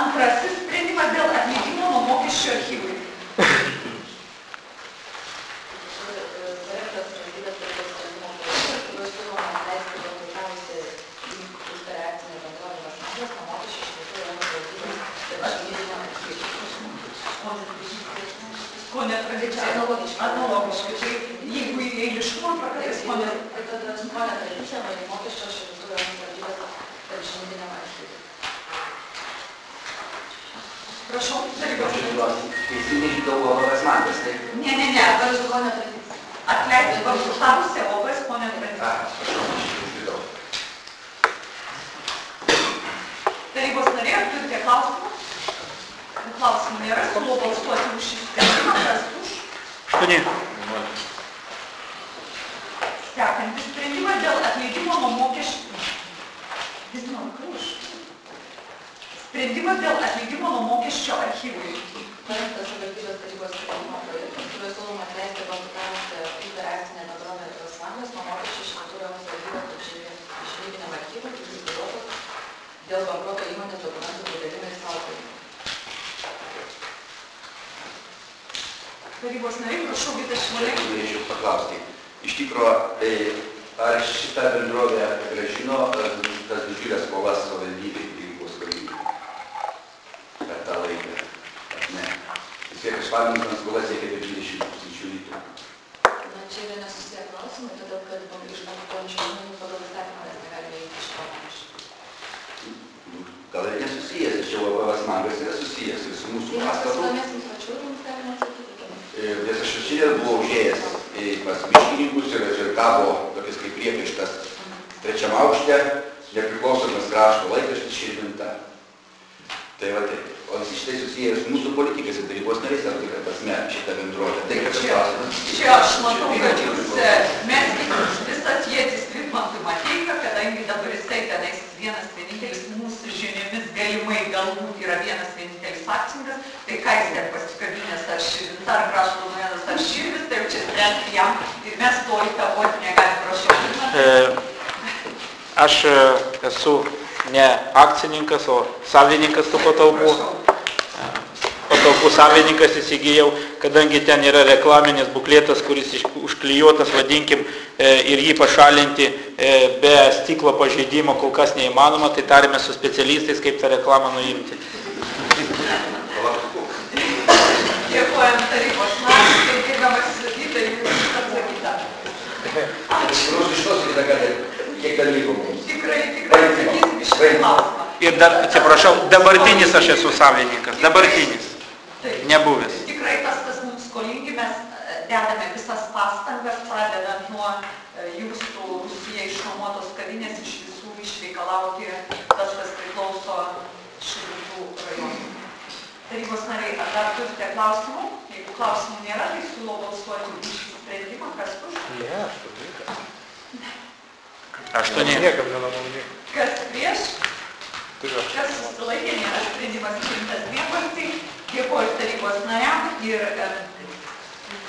S1: Antrasis sprendimas dėl atleidimo nuo mokesčių archyvui. Ko netradicija? Analogiškai. Tai jeigu į eiliškumą praktais, ko ne...
S2: Tada ko netradicija, nuo mokesčio šimtų valdybės pažindinėm archyvui.
S1: Prašau, tarybos.
S4: Teisingai galvoja Vasmantas, taip?
S1: Ne.
S2: Dabar ko netradicija.
S1: Atleisti konsultavusi, o vas ko netradicija.
S4: Prašau, aš išgirdau.
S1: Tarybos narė, ar turite klausimų? Klausimų nėra, siūlau balsuoti už šį sprendimą, kas už.
S5: 8.
S1: Sekantis sprendimas dėl atleidimo nuo mokesčių. Sprendimas dėl atleidimo nuo mokesčio archyvui.
S2: Parengtas savivaldybės tarybos sprendimo projektas, kuriuo siūloma atleisti konsultavusią operacinę bendrovę Vasmantas nuo mokesčių šimtųjų valdybės žinybiniam archyvui, kuris įgaliotas dėl bankroto įmonės dokumentų pridalimai saugojimui.
S1: Tarybos nariai, prašau, Vita Šimolė.
S4: Norėčiau paklausti. Iš tikro, ar šita bendrovė grąžino tas didžiulės skolas savivaldybei, jeigu buvo skolinga per tą laiką? Ar ne? Vis tiek išvardintas skolas siekia apie 20 000 litrų.
S2: Na, čia yra nesusiję klausimai, todėl kad iš bankruojančių įmonių pagal įstatymą mes negalime eiti iš to mokesčio.
S4: Gal ir nesusijęs, tačiau Vasmantas yra susijęs ir su mūsų pastatu.
S2: Pasidomėsim plačiau, jums galima atsakyti.
S4: Nes aš šiandien buvau užėjęs pas miškininkus ir gavo tokias kaip priekaištas trečiam aukšte, nepriklausomas krašto laikraštis Širvinta. Tai va taip. O visi šitai susijęs su mūsų politikais ir tarybos nariais, ar tikrai pasme šitą bendrovę. Tai kad klausimas.
S1: Čia aš matau, kad jūs meskit visas jėtis Vidmantui Mateika, kadangi dabar jisai tenais vienintelis mūsų žiniomis galimai galbūt yra vienintelis akcininkas, tai ką jis ten pasikabinės ar Širvinta, ar krašto nuėdas, ar Širvis, tai jau čia spręsti jam ir mes to įtakoti negalim, prašau.
S6: Aš esu ne akcininkas, o savininkas tų patalpų. Patalpų savininkas įsigijau, kadangi ten yra reklaminis buklėtas, kuris užklijuotas, vadinkim, ir jį pašalinti be stiklo pažeidimo kol kas neįmanoma, tai tarėme su specialistais, kaip tą reklamą nuimti.
S1: Dėkojam tarybos narys, tai gerbiamas Vita, jūs atsakyta.
S4: Ačiū. Iš tos kitą kartą, kiek dalykų mums.
S1: Tikrai atsakysim iš šitą klausimą.
S6: Ir dar, atsiprašau, dabartinis aš esu savininkas, dabartinis, nebuvęs.
S1: Tikrai tas, kas mums skolingi, mes dedame visas pastangas, pradedant nuo jūsų Rusija išnuomotos kavinės iš visų išreikalauti tas, kas priklauso Širvintų rajonų. Tarybos nariai, ar dar turite klausimų? Jeigu klausimų nėra, tai siūlau balsuoti už šį sprendimą, kas už?
S11: Ne, aš turbūt.
S6: 8.
S11: Niekam nenaudinga.
S1: Kas prieš? Kas susilaikė, nėra sprendimas priimtas vienbalsiai. Dėkoju tarybos nariam ir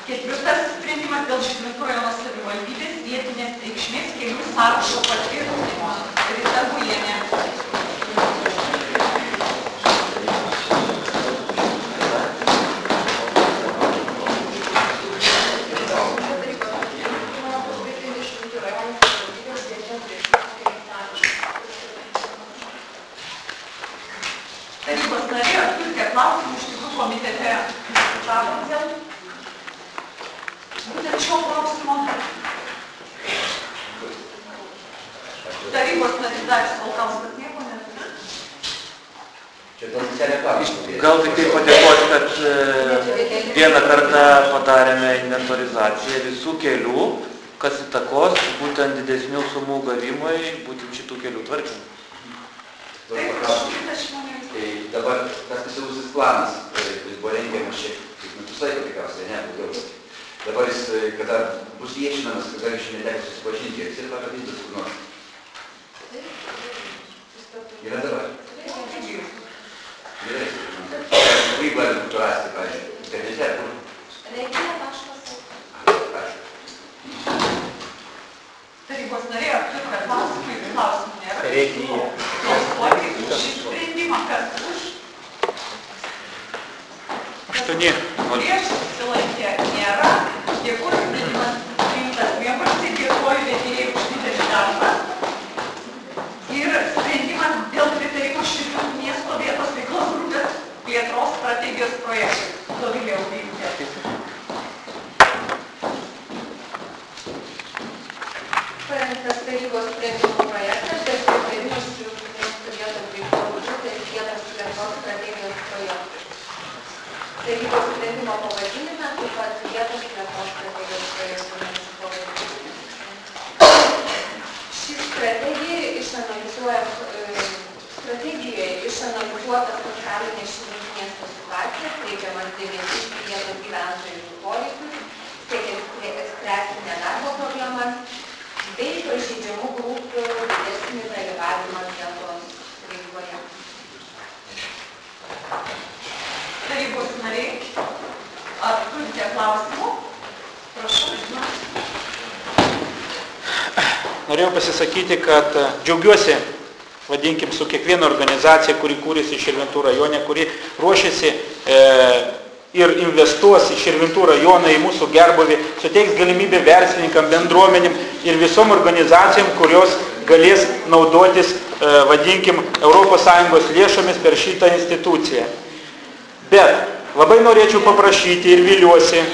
S1: ketvirtas sprendimas dėl Širvintų rajono savivaldybės vietinės reikšmės kelių sąrašo patvirtinimo. Rita Gulienė. Tarybos narė, ar turite klausimų, iš tikrųjų komitete diskutavom dėl būtent šio klausimo. Tarybos narys Darius Valkauskas nieko neturi.
S4: Čia tas visai reklamos.
S5: Gal tik tai padėkoti, kad vieną kartą padarėme inventorizaciją visų kelių, kas įtakos būtent didesnių sumų gavimui, būtent šitų kelių tvarkymui.
S4: Tai dabar tas specialusis planas, kuris buvo rengiamas šiek tiek metus laiko tikriausiai, ne, daugiau. Dabar jis, kada bus viešinamas, kad aš neteko susipažinti, ir pamatys kur nors. Yra dabar. Gerai. Kurį galim būtų rasti, pavyzdžiui, internete, kur?
S7: Regija.lt.
S1: Tarybos narė, ar turime klausimų nėra?
S11: Regija.
S1: Balsuoti už šį sprendimą, kas už?
S6: 8.
S1: Prieš susilaikė nėra. Dėkuoju, sprendimas priimtas vienbalsiai, dėkuoju vedėjai už didelį darbą. Ir sprendimas dėl pritarimo šitų miesto vietos veiklos grupės plėtros strategijos projektui. Dovilė Ulytė.
S2: Parengtas tarybos sprendimo projektas ir pritarimas šių miesto vietos veiklos grupės vietos plėtros strategijos projektui. Tarybos sprendimo pavadinime taip pat vietos plėtros strategijos projektų pavadinimas. Ši strategija strategijoje išanalizuota socialinė šilų miesto situacija, teikiamas dėmesys vietos gyventojų poreikius, siekiant spręsti nedarbo problemas bei pažeidžiamų grupių didesnį dalyvavimą vietos veikloje.
S1: Tarybos nariai, ar turite klausimų? Prašau, žinot.
S6: Norėjau pasisakyti, kad džiaugiuosi, vadinkim, su kiekviena organizacija, kuri kūrėsi Širvintų rajone, kuri ruošiasi ir investuos į Širvintų rajoną, į mūsų gerbūvį, suteiks galimybę verslininkam, bendruomenėm ir visom organizacijom, kurios galės naudotis, vadinkim, ES lėšomis per šitą instituciją. Bet labai norėčiau paprašyti ir viliuosi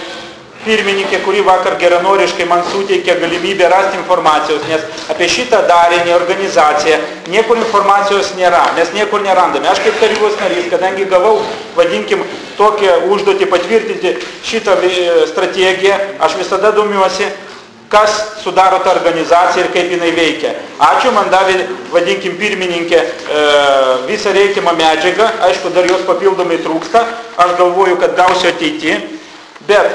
S6: pirmininkė, kuri vakar geranoriškai man suteikė galimybę rasti informacijos, nes apie šitą darinį organizaciją niekur informacijos nėra, mes niekur nerandame. Aš kaip tarybos narys, kadangi gavau, vadinkim, tokią užduotį patvirtinti šitą strategiją, aš visada domiuosi, kas sudaro tą organizaciją ir kaip jinai veikia. Ačiū, man davė, vadinkim, pirmininkė visą reikiamą medžiagą, aišku, dar jos papildomai trūksta, aš galvoju, kad gausiu ateityje. Bet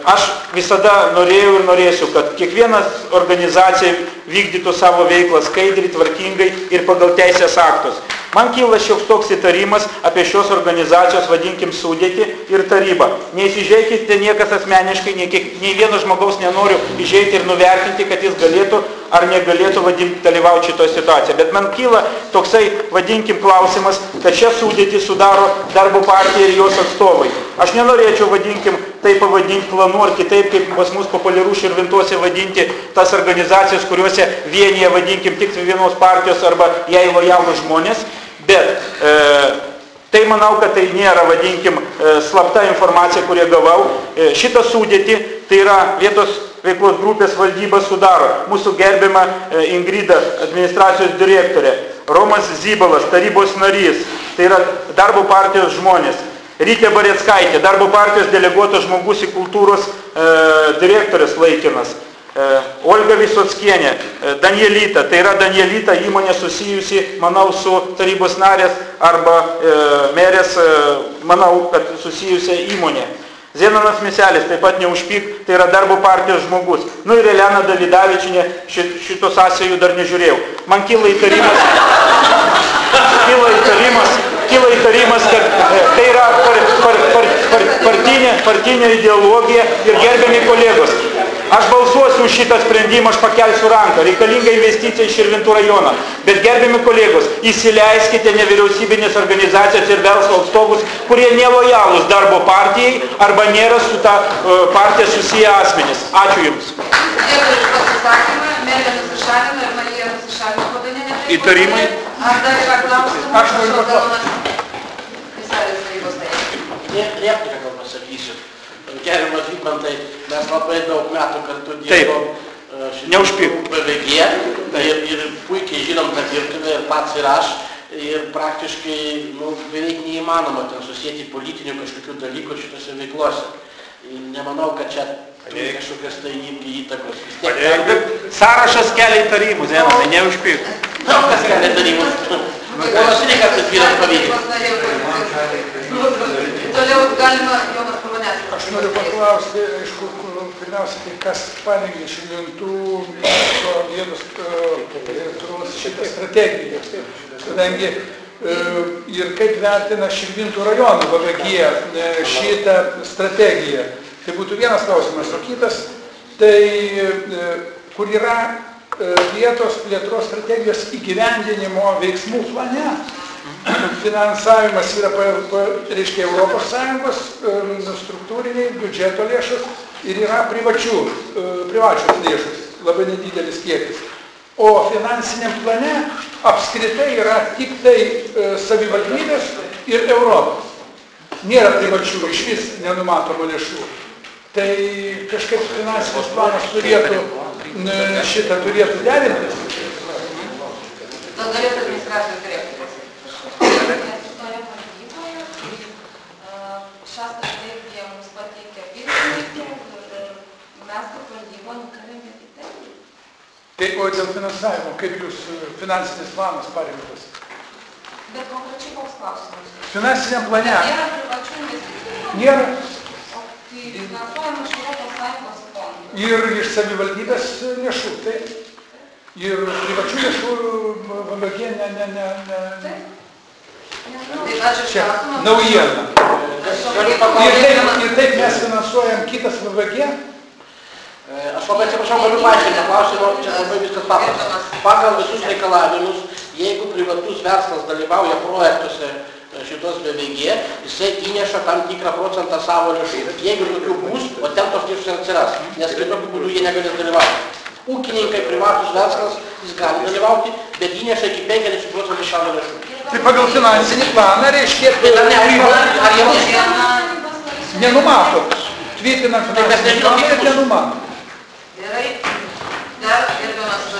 S6: aš visada norėjau ir norėsiu, kad kiekvienas organizacija vykdytų savo veiklą skaidriai, tvarkingai ir pagal teisės aktus. Man kyla šioks toks įtarimas apie šios organizacijos, vadinkim, sudėtį ir tarybą. Neįsižeikite niekas asmeniškai, nei vieno žmogaus nenoriu įžeiti ir nuvertinti, kad jis galėtų ar negalėtų dalyvauti šitoje situacijoje. Bet man kyla toksai, vadinkim, klausimas, kad šią sudėtį sudaro darbo partija ir jos atstovai. Aš nenorėčiau, vadinkim, tai pavadinti planu ar kitaip, kaip pas mus populiarų Širvintuose vadinti tas organizacijas, kuriuose vienyje, vadinkim, tik vienos partijos arba jai lojalūs žmonės. Bet tai manau, kad tai nėra, vadinkim, slapta informacija, kurią gavau. Šitą sudėtį, tai yra vietos veiklos grupės valdyba sudaro mūsų gerbiama Ingrida, administracijos direktorė, Romas Zybalas, tarybos narys, tai yra darbo partijos žmonės, Rytė Bareckaitė, darbo partijos deleguotas žmogus į kultūros direktorės laikinas, Olga Visockienė, Danielita, tai yra Danielita įmonė susijusi, manau, su tarybos narės arba merės, manau, kad susijusia įmonė. Zenonas Miselis, taip pat neužpyk, tai yra darbo partijos žmogus. Nu ir Elena Davidavičinė, šito sąsajų dar nežiūrėjau. Man kyla įtarimas, kad tai yra partinė ideologija ir gerbiami kolegos. Aš balsuosiu už šitą sprendimą, aš pakelsiu ranką. Reikalinga investicija į Širvintų rajoną. Bet gerbiami kolegos, įsileiskite nevyriausybinės organizacijas ir verslo atstovus, kurie nelojalūs darbo partijai arba nėra su ta partija susiję asmenys. Ačiū Jums.
S2: Dėkui už pasisakymą. Merė nusišalino ir Marija nusišalino Kodanienė.
S6: Įtarimai?
S2: Ar dar yra klausimų?
S10: Aš noriu paklausti.
S13: Repliką gal pasakysiu. Gerbiamas Vykmantai, mes labai daug metų kartu dirbom PVG ir puikiai žinom tą dirbtuvę ir pats ir aš. Ir praktiškai beveik neįmanoma ten susėti politinių kažkokių dalykų šitose veiklose. Nemanau, kad čia kažkokias tai įtakos.
S6: Sąrašas kelia įtarimų, Zenonai, neužpyk.
S13: Kas kelia įtarimų? Ponas Rikas vyras pavyzdys.
S2: Toliau galima Jonas Purvaneckas.
S10: Aš noriu paklausti, aišku, pirmiausia, tai kas parengė Širvintų vietos plėtros šitą strategiją. Kadangi ir kaip vertina Širvintų rajono VVG šitą strategiją. Tai būtų vienas klausimas, o kitas, tai kur yra vietos plėtros strategijos įgyvendinimo veiksmų plane. Finansavimas yra, reiškia, Europos Sąjungos struktūriniai biudžeto lėšos ir yra privačios lėšos, labai nedidelis kiekis. O finansiniam plane apskritai yra tik tai savivaldybės ir Europos. Nėra privačių, iš vis nenumatomų lėšų. Tai kažkaip finansinis planas turėtų šitą derintis.
S2: Gal galėtų administracijos direktorius. Šią strategiją mums pateikė pirmininkė ir mes kaip valdyba nutarėme kitai.
S10: Tai o dėl finansavimo, kaip jūs finansinis planas parengtas?
S2: Bet konkrečiai koks klausimas?
S10: Finansiniam plane.
S2: Nėra privačių investicijų?
S10: Nėra.
S2: O tai finansuojama iš Europos Sąjungos fondų.
S10: Ir iš savivaldybės lėšų, tai. Ir privačių lėšų VVG Čia naujiena. Ir taip mes finansuojam kitas VVG.
S13: Aš labai atsiprašau, galiu paaiškinti klausimą, čia labai viskas paprasta. Pagal visus reikalavimus, jeigu privatus verslas dalyvauja projektuose šitos VVG, jisai įneša tam tikrą procentą savo lėšų. Jeigu tokių bus, o ten tos lėšos atsiras, nes kitokiu būdu jie negalės dalyvauti. Ūkininkai, privatus verslas, jis gali dalyvauti, bet įneša iki 50% savo lėšų.
S10: Tai pagal finansinį planą reiškia, nenumato. Tvirtinam finansinį planą ir nenumato.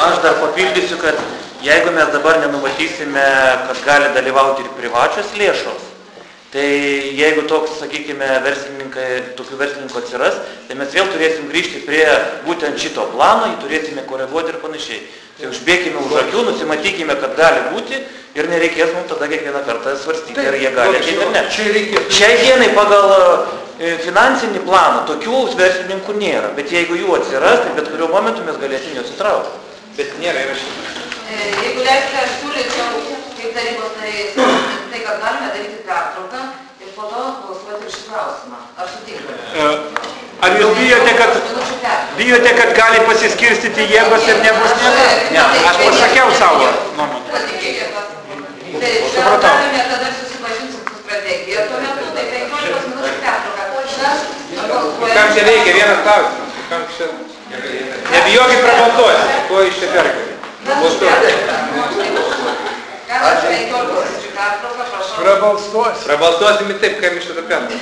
S5: Aš dar papildysiu, kad jeigu mes dabar nenumatysime, kad gali dalyvauti ir privačios lėšos, tai jeigu toks, sakykime, tokių verslininkų atsiras, tai mes vėl turėsim grįžti prie būtent šito plano, jį turėsime koreguoti ir panašiai. Tai užbėkime už akių, nusimatykime, kad gali būti ir nereikės mums tada kiekvieną kartą svarstyti, ar jie gali ateiti ar ne. Šiai dienai pagal finansinį planą tokių verslininkų nėra, bet jeigu jų atsiras, tai bet kuriuo momentu mes galėsime juos įtraukti.
S11: Bet nėra įrašyta.
S2: Jeigu leisite, aš siūlyčiau, kaip tarybos nariai, tai kad galime daryti pertrauką ir po to balsuoti už šį klausimą. Ar sutinkate?
S6: Ar jūs bijote, kad gali pasiskirstyti jėgos ir nebus niekas? Ne, aš pasakiau savo nuomonę.
S2: Patikėkite. Tai galime tada susipažinti su strategija. Tuo metu tai 15 minučių pertrauka.
S11: Kam čia reikia? Vienas klausimas. Nebijokit prabalsuoti. Ko iš čia perkeli? Prabalsuosim ir taip, kam iš šitą pertrauką.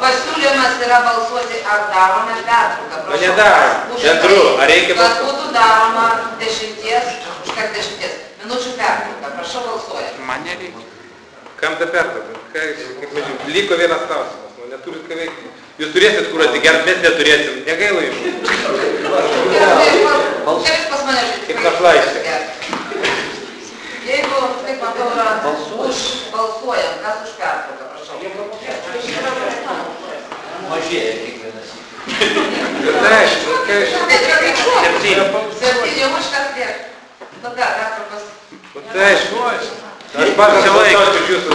S2: Pasiūlymas yra balsuoti, ar darome pertrauką.
S11: O nedarom. Bendru, ar reikia
S2: balsuoti? Kad būtų daroma 10 minučių pertrauką. Prašau balsuoti.
S5: Man nereikia.
S11: Kam ta pertrauka? Liko vienas klausimas. Neturit ką veikti. Jūs turėsit kur atsigert, mes neturėsim. Negaila jums. Kaip našlaiščiai.
S2: Jeigu, taip matau, yra už balsuojant, kas už pertrauką, prašau.
S4: Mažėja kiekvienas.
S2: Septyni už kas tiek. Nu ką, pertraukos.
S11: Aš pats balsuosiu už jūsų.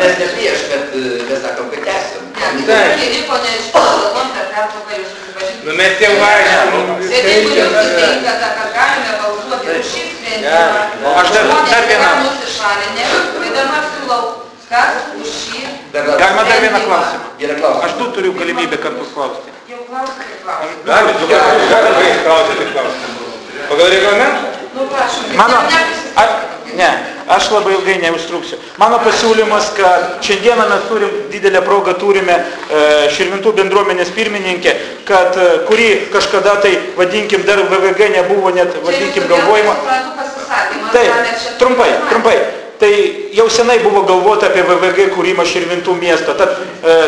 S4: Mes ne prieš, kad mes sakom, kad tęsim.
S2: Liko neaišku, galvom, kad pertrauką jūs susipažinti.
S11: Nu mes jau aiškinom.
S2: Bet jeigu jūs sutinkate, kad galime balsuoti už šį sprendimą,
S6: Aš dar vieną.
S2: Nusišalinė, tai dabar siūlau, kas už šį...
S6: Galima dar vieną klausimą. Aš tu turiu galimybę kartu klausti.
S2: Jau klausite klausimą.
S11: Galit, klausite klausimą. Pagal reglamentą?
S2: Nu, prašom.
S6: Aš labai ilgai neužtruksiu. Mano pasiūlymas, kad šiandieną mes didelę progą turime Širvintų bendruomenės pirmininkę, kuri kažkada tai, vadinkim, dar VVG nebuvo net, vadinkim, galvojimo. Taip, trumpai. Tai jau senai buvo galvota apie VVG kūrimą Širvintų miesto. Tad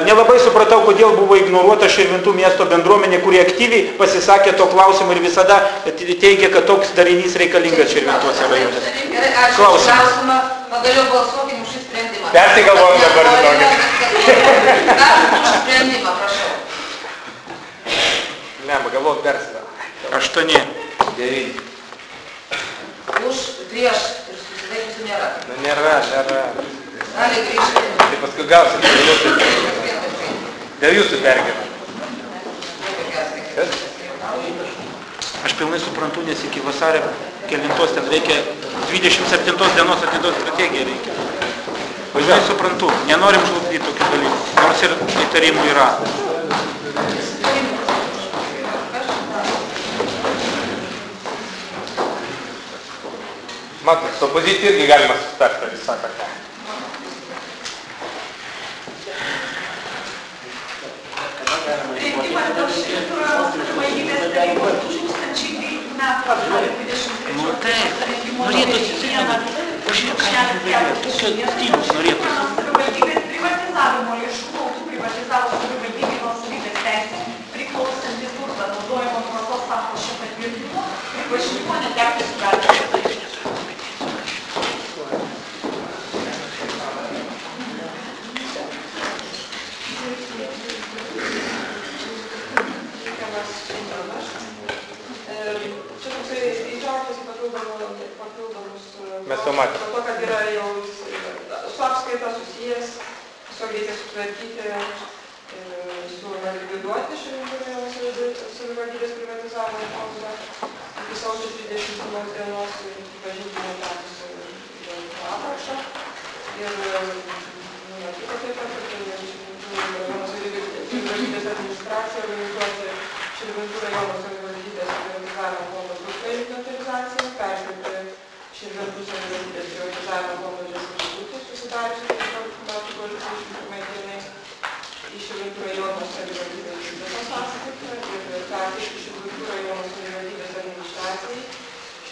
S6: nelabai supratau, kodėl buvo ignoruota Širvintų miesto bendruomenė, kuri aktyviai pasisakė to klausimą ir visada teigia, kad toks darinys reikalingas Širvintuose rajonuose.
S2: Gerai, ačiū už klausimą. Pagaliau balsuokim už šį sprendimą.
S11: Persigalvojom dabar, žinokit.
S2: Kas už sprendimą, prašau.
S11: Ne, galvojom persigalvojom.
S6: 8.
S11: 9.
S2: Už, prieš ir susilaikiusių nėra.
S11: Nu, nėra.
S2: Gali grįžti.
S11: Tai paskui gausit, dėl jūsų pergėmą.
S6: Aš pilnai suprantu, nes iki vasario kelintos ten reikia 27 dienos atidos strategiją reikia. Pilnai suprantu, nenorim žlugdyti tokių dalykų, nors ir įtarimų yra.
S11: Matot, su opozicija irgi galima susitarti, jūs sakote.
S1: Sprendimas dėl Šventuojamos savivaldybės tarybos 2012 metų vasario 23 sprendimo
S6: norėtųsi,
S1: savivaldybės privatizavimo lėšų gautų privatizavo savivaldybei nuosavybės teisės priklausantį turtą naudojimo tvarkos aprašo patvirtinimo pripažinimo netekusių galių.
S11: Mes jau matėme.
S8: Dėl to, kad yra jau su apskaita susijęs, tiesiog reikia sutvarkyti su likviduoti Širvintų savivaldybės privatizavimo fondą iki sausio 31 dienos pripažinti netekusių aprašą. Ir numatyta taip pat, kad Širvintų savivaldybės administracija organizuoti Širvintų rajono savivaldybės privatizavimo fondo turto inventarizaciją, peržiūrėti Širvintų savivaldybės privatizavimo fondo institutus susidariusius 15 metų gruodžio 31 dienai į Širvintų rajono savivaldybės biudžeto sąskaitą ir perteikti Širvintų rajono savivaldybės administracijai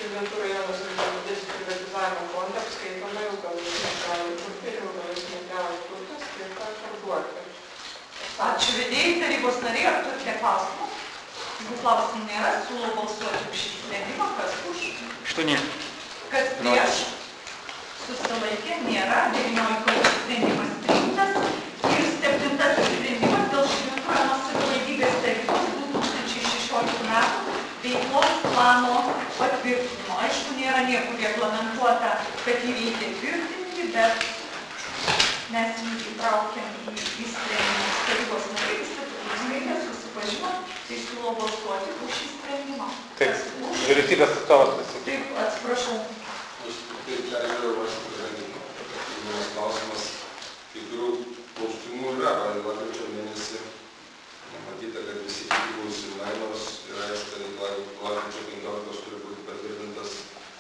S8: Širvintų rajono savivaldybės privatizavimo fondą apskaitomą ilgalaikį negalų turtą ir ilgalaikį negalų turtą skirtą parduoti.
S1: Ačiū vedėjai, tarybos nariai, ar turite klausimų? Jeigu klausimų nėra, siūlau balsuoti už šį sprendimą, kas už?
S6: 8.
S1: Kas prieš? Susilaikė, nėra. 19 sprendimas priimtas. Ir 7 sprendimas dėl Širvintų rajono savivaldybės tarybos 2016 metų veiklos plano patvirtinimo. Aišku, nėra niekur reglamentuota, kad jį reikia tvirtinti, bet mes jį įtraukiam į sprendimus. Tarybos nariai visi susipažino, tai siūlau balsuoti už šį sprendimą.
S11: Taip, vyriausybės atstovas pasakė.
S1: Taip, atsiprašau.
S12: Aš taip peržiūrėjau, aš pagrindinu. Vienas klausimas, kai kurių klausimų yra, lapkričio mėnesį matyta, kad visi kiekybūs ir nainos yra, aišku, lapkričio 15 turi būti patvirtintas,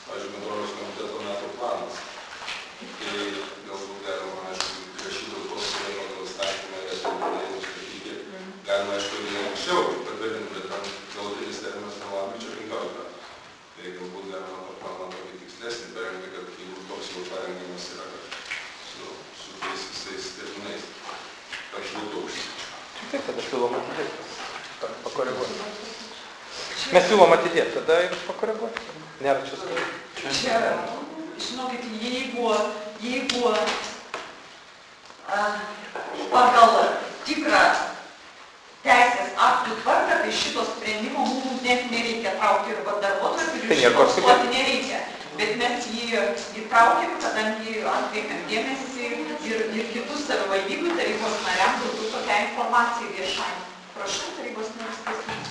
S12: pavyzdžiui, kontrolės komiteto metų planas. Tai galbūt galima, aišku, rašyti tos pagal įstatymą, jas nustatyti. Galima, aišku, ir anksčiau patvirtinti, bet tam galutinis terminas nuo lapkričio 15. Tai galbūt galima to planą tokį tikslesnį parengti, kad jeigu toks jau parengimas yra su tais visais terminais, kad būtų užsičiau.
S11: Taip, tada siūlom atidėti, pakoreguoti. Mes siūlom atidėti, tada ir pakoreguoti. Nėra čia skaitai.
S1: Čia, žinokit, jeigu pagal tikrą teisės aktų tvarką, tai šito sprendimo mums net nereikia traukti ir darbuotojų, ir išbalsuoti nereikia. Bet mes jį įtraukėm, kadangi atkreipiam dėmesį ir kitus savivaldybių tarybos nariams būtų tokia informacija viešai. Prašau, tarybos narius pasiūlyti.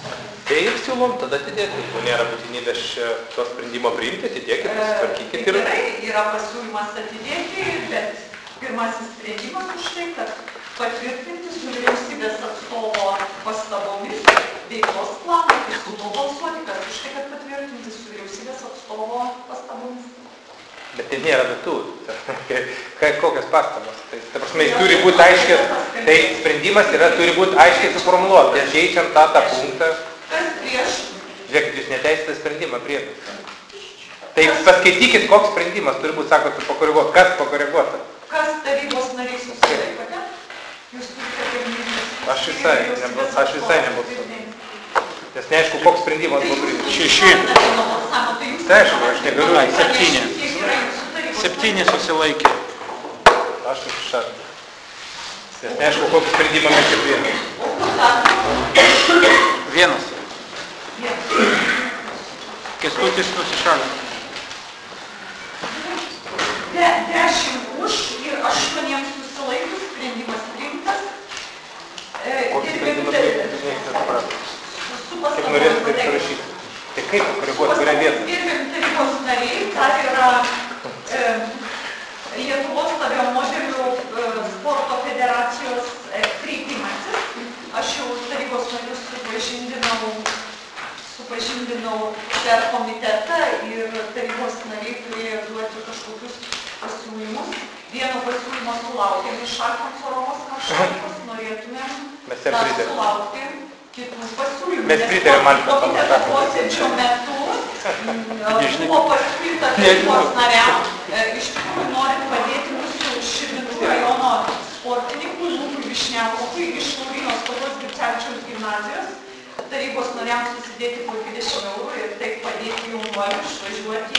S11: Tai ir siūlom tada atidėti. Jeigu nėra būtinybės to sprendimo priimti, atidėkit, susitvarkykit ir...
S1: Gerai, yra pasiūlymas atidėti, bet pirmasis sprendimas už tai, kad patvirtinti su vyriausybės atstovo pastabomis veiklos planą, tai siūlau balsuoti, kad už tai, kad patvirtinti su vyriausybės atstovo pastabomis.
S11: Bet tai nėra datų. Kokios pastabos? Tai, ta prasme, jis turi būti aiškiai, tai sprendimas yra, turi būti aiškiai suformuluotas, keičiant tą punktą.
S1: Kas prieš?
S11: Žiūrėkit, jūs neteisite sprendimą priėmėte. Tai paskaitykit, koks sprendimas turi būti, sakote, pakoreguoti. Kas pakoreguota?
S1: Kas tarybos nariai susilaikote? Jūs turite galimybės.
S11: Aš visai nebalsuoju. Nes neaišku, koks sprendimas buvo priimtas.
S6: 6.
S11: Tai aišku, aš negaliu.
S6: 7 susilaikė.
S11: aš iš šartų. Nes neaišku, kokį sprendimą mes čia priėmėme.
S6: Vienas. Kęstutis nusišalė.
S1: 10 už ir 8 susilaikius, sprendimas priimtas.
S11: Kokį sprendimą priėmėme? Kaip norėtų taip parašyti? Tai kaip pakoreguoti kurią vietą?
S1: Gerbiami tarybos nariai, dar yra Lietuvos lavio modelių sporto federacijos kreipimasis. Aš jau tarybos narius supažindinau per komitetą ir tarybos nariai turėjo duoti kažkokius pasiūlymus. Vieno pasiūlymo sulaukėm iš Alfonso Romos Maršalikos, norėtumėm dar sulaukti kitų pasiūlymų.
S11: Mes pritarėm Alfonso
S1: Komiteto posėdžio metu buvo pasiūlyta tarybos nariam, iš tikrųjų norint padėti mūsų Širvintų rajono sportininkų Lukui Višniakovui iš Laurynos Kazos Grickevičiaus gimnazijos, tarybos nariams susidėti po 20 eurų ir taip padėti jaunuoliui išvažiuoti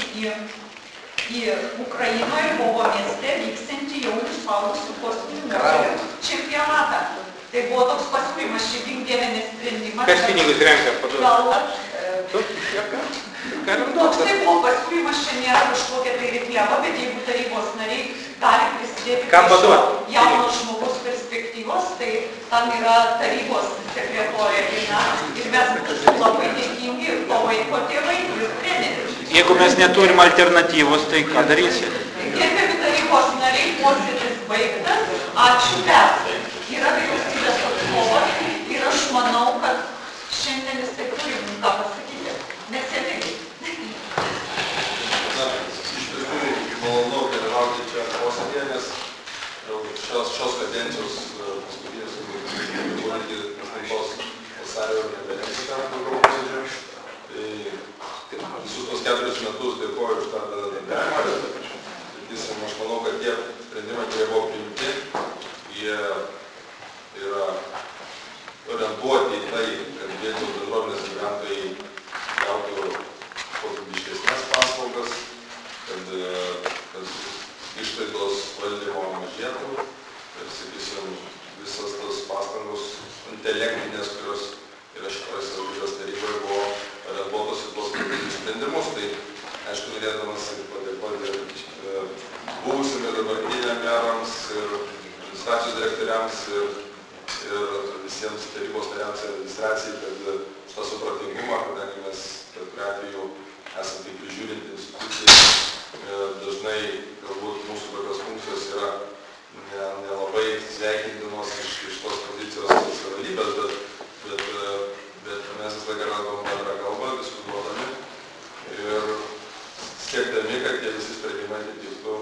S1: į Ukrainoje, Lvovo mieste vyksiantį jaunų suaugusių sportininkų čempionatą. Tai buvo toks pasiūlymas, šiaip gimdiemenės sprendimas.
S11: Kas pinigus renka?
S1: Toks tai buvo pasiūlymas, čia nėra kažkokia tai reklama, bet jeigu tarybos nariai gali prisidėti prie jauno žmogaus perspektyvos, tai tam yra tarybos sekretorė Lina ir mes būtume labai dėkingi ir to vaiko tėvai ir treneriai.
S6: Jeigu mes neturim alternatyvos, tai ką darysi?
S1: Gerbiami tarybos nariai, posėdis baigtas. Ačiū pertai. Yra vyriausybės atstovas ir aš manau, kad šiandien jis taip turi ką pasakyti. Nesėliai.
S12: Na, iš tiesų malonu dalyvauti čia posėdėje, nes šios kadencijos paskutinės įvaldyti vasario nebeleisite daugiau posėdžių. Visus tos 4 metus dėkoju už tą bendradarbiavimą. Aš manau, kad tie sprendimai, kurie buvo priimti, jie yra orientuoti į tai, kad vietos bendruomenės gyventojai gautų kokybiškesnes paslaugas, kad išlaidos valdymo mažėtų ir, sakysim, visas tas pastangos intelektinės, kurios yra šitoje savivaldybės taryboje, buvo orientuotos į tuos sprendimus. Tai, aišku, norėdamas padėkoti buvusiem ir dabartiniam merams ir administracijos direktoriams ir visiems tarybos nariams ir administracijai, kad šitą supratingumą, kadangi mes bet kuriuo atveju esame kaip prižiūrinti institucijai, dažnai galbūt mūsų tokios funkcijos yra nelabai sveikintinos iš tos pozicijos savivaldybės, bet mes visą laiką randam bendrą kalbą, diskutuodami ir siekdami, kad tie visi sprendimai atitiktų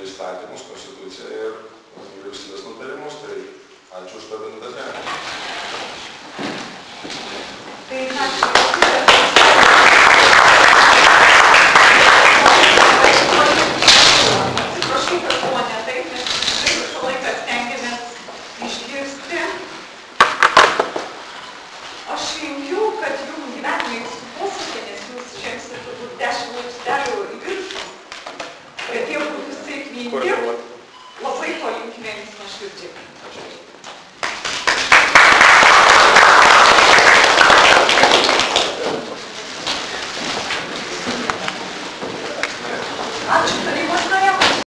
S12: įstatymus, konstituciją ir vyriausybės nutarimus. Tai ačiū už tą bendradarbiavimą.
S1: Tai atsiprašau, kad buvo ne taip, nes visą laiką stengiamės išgirsti. Aš linkiu, kad jums gyvenimai suposite, nes jūs žengsit turbūt 10 laipsnelių į viršų, kad jie būtų sėkmingi. Labai to linkime jums nuoširdžiai.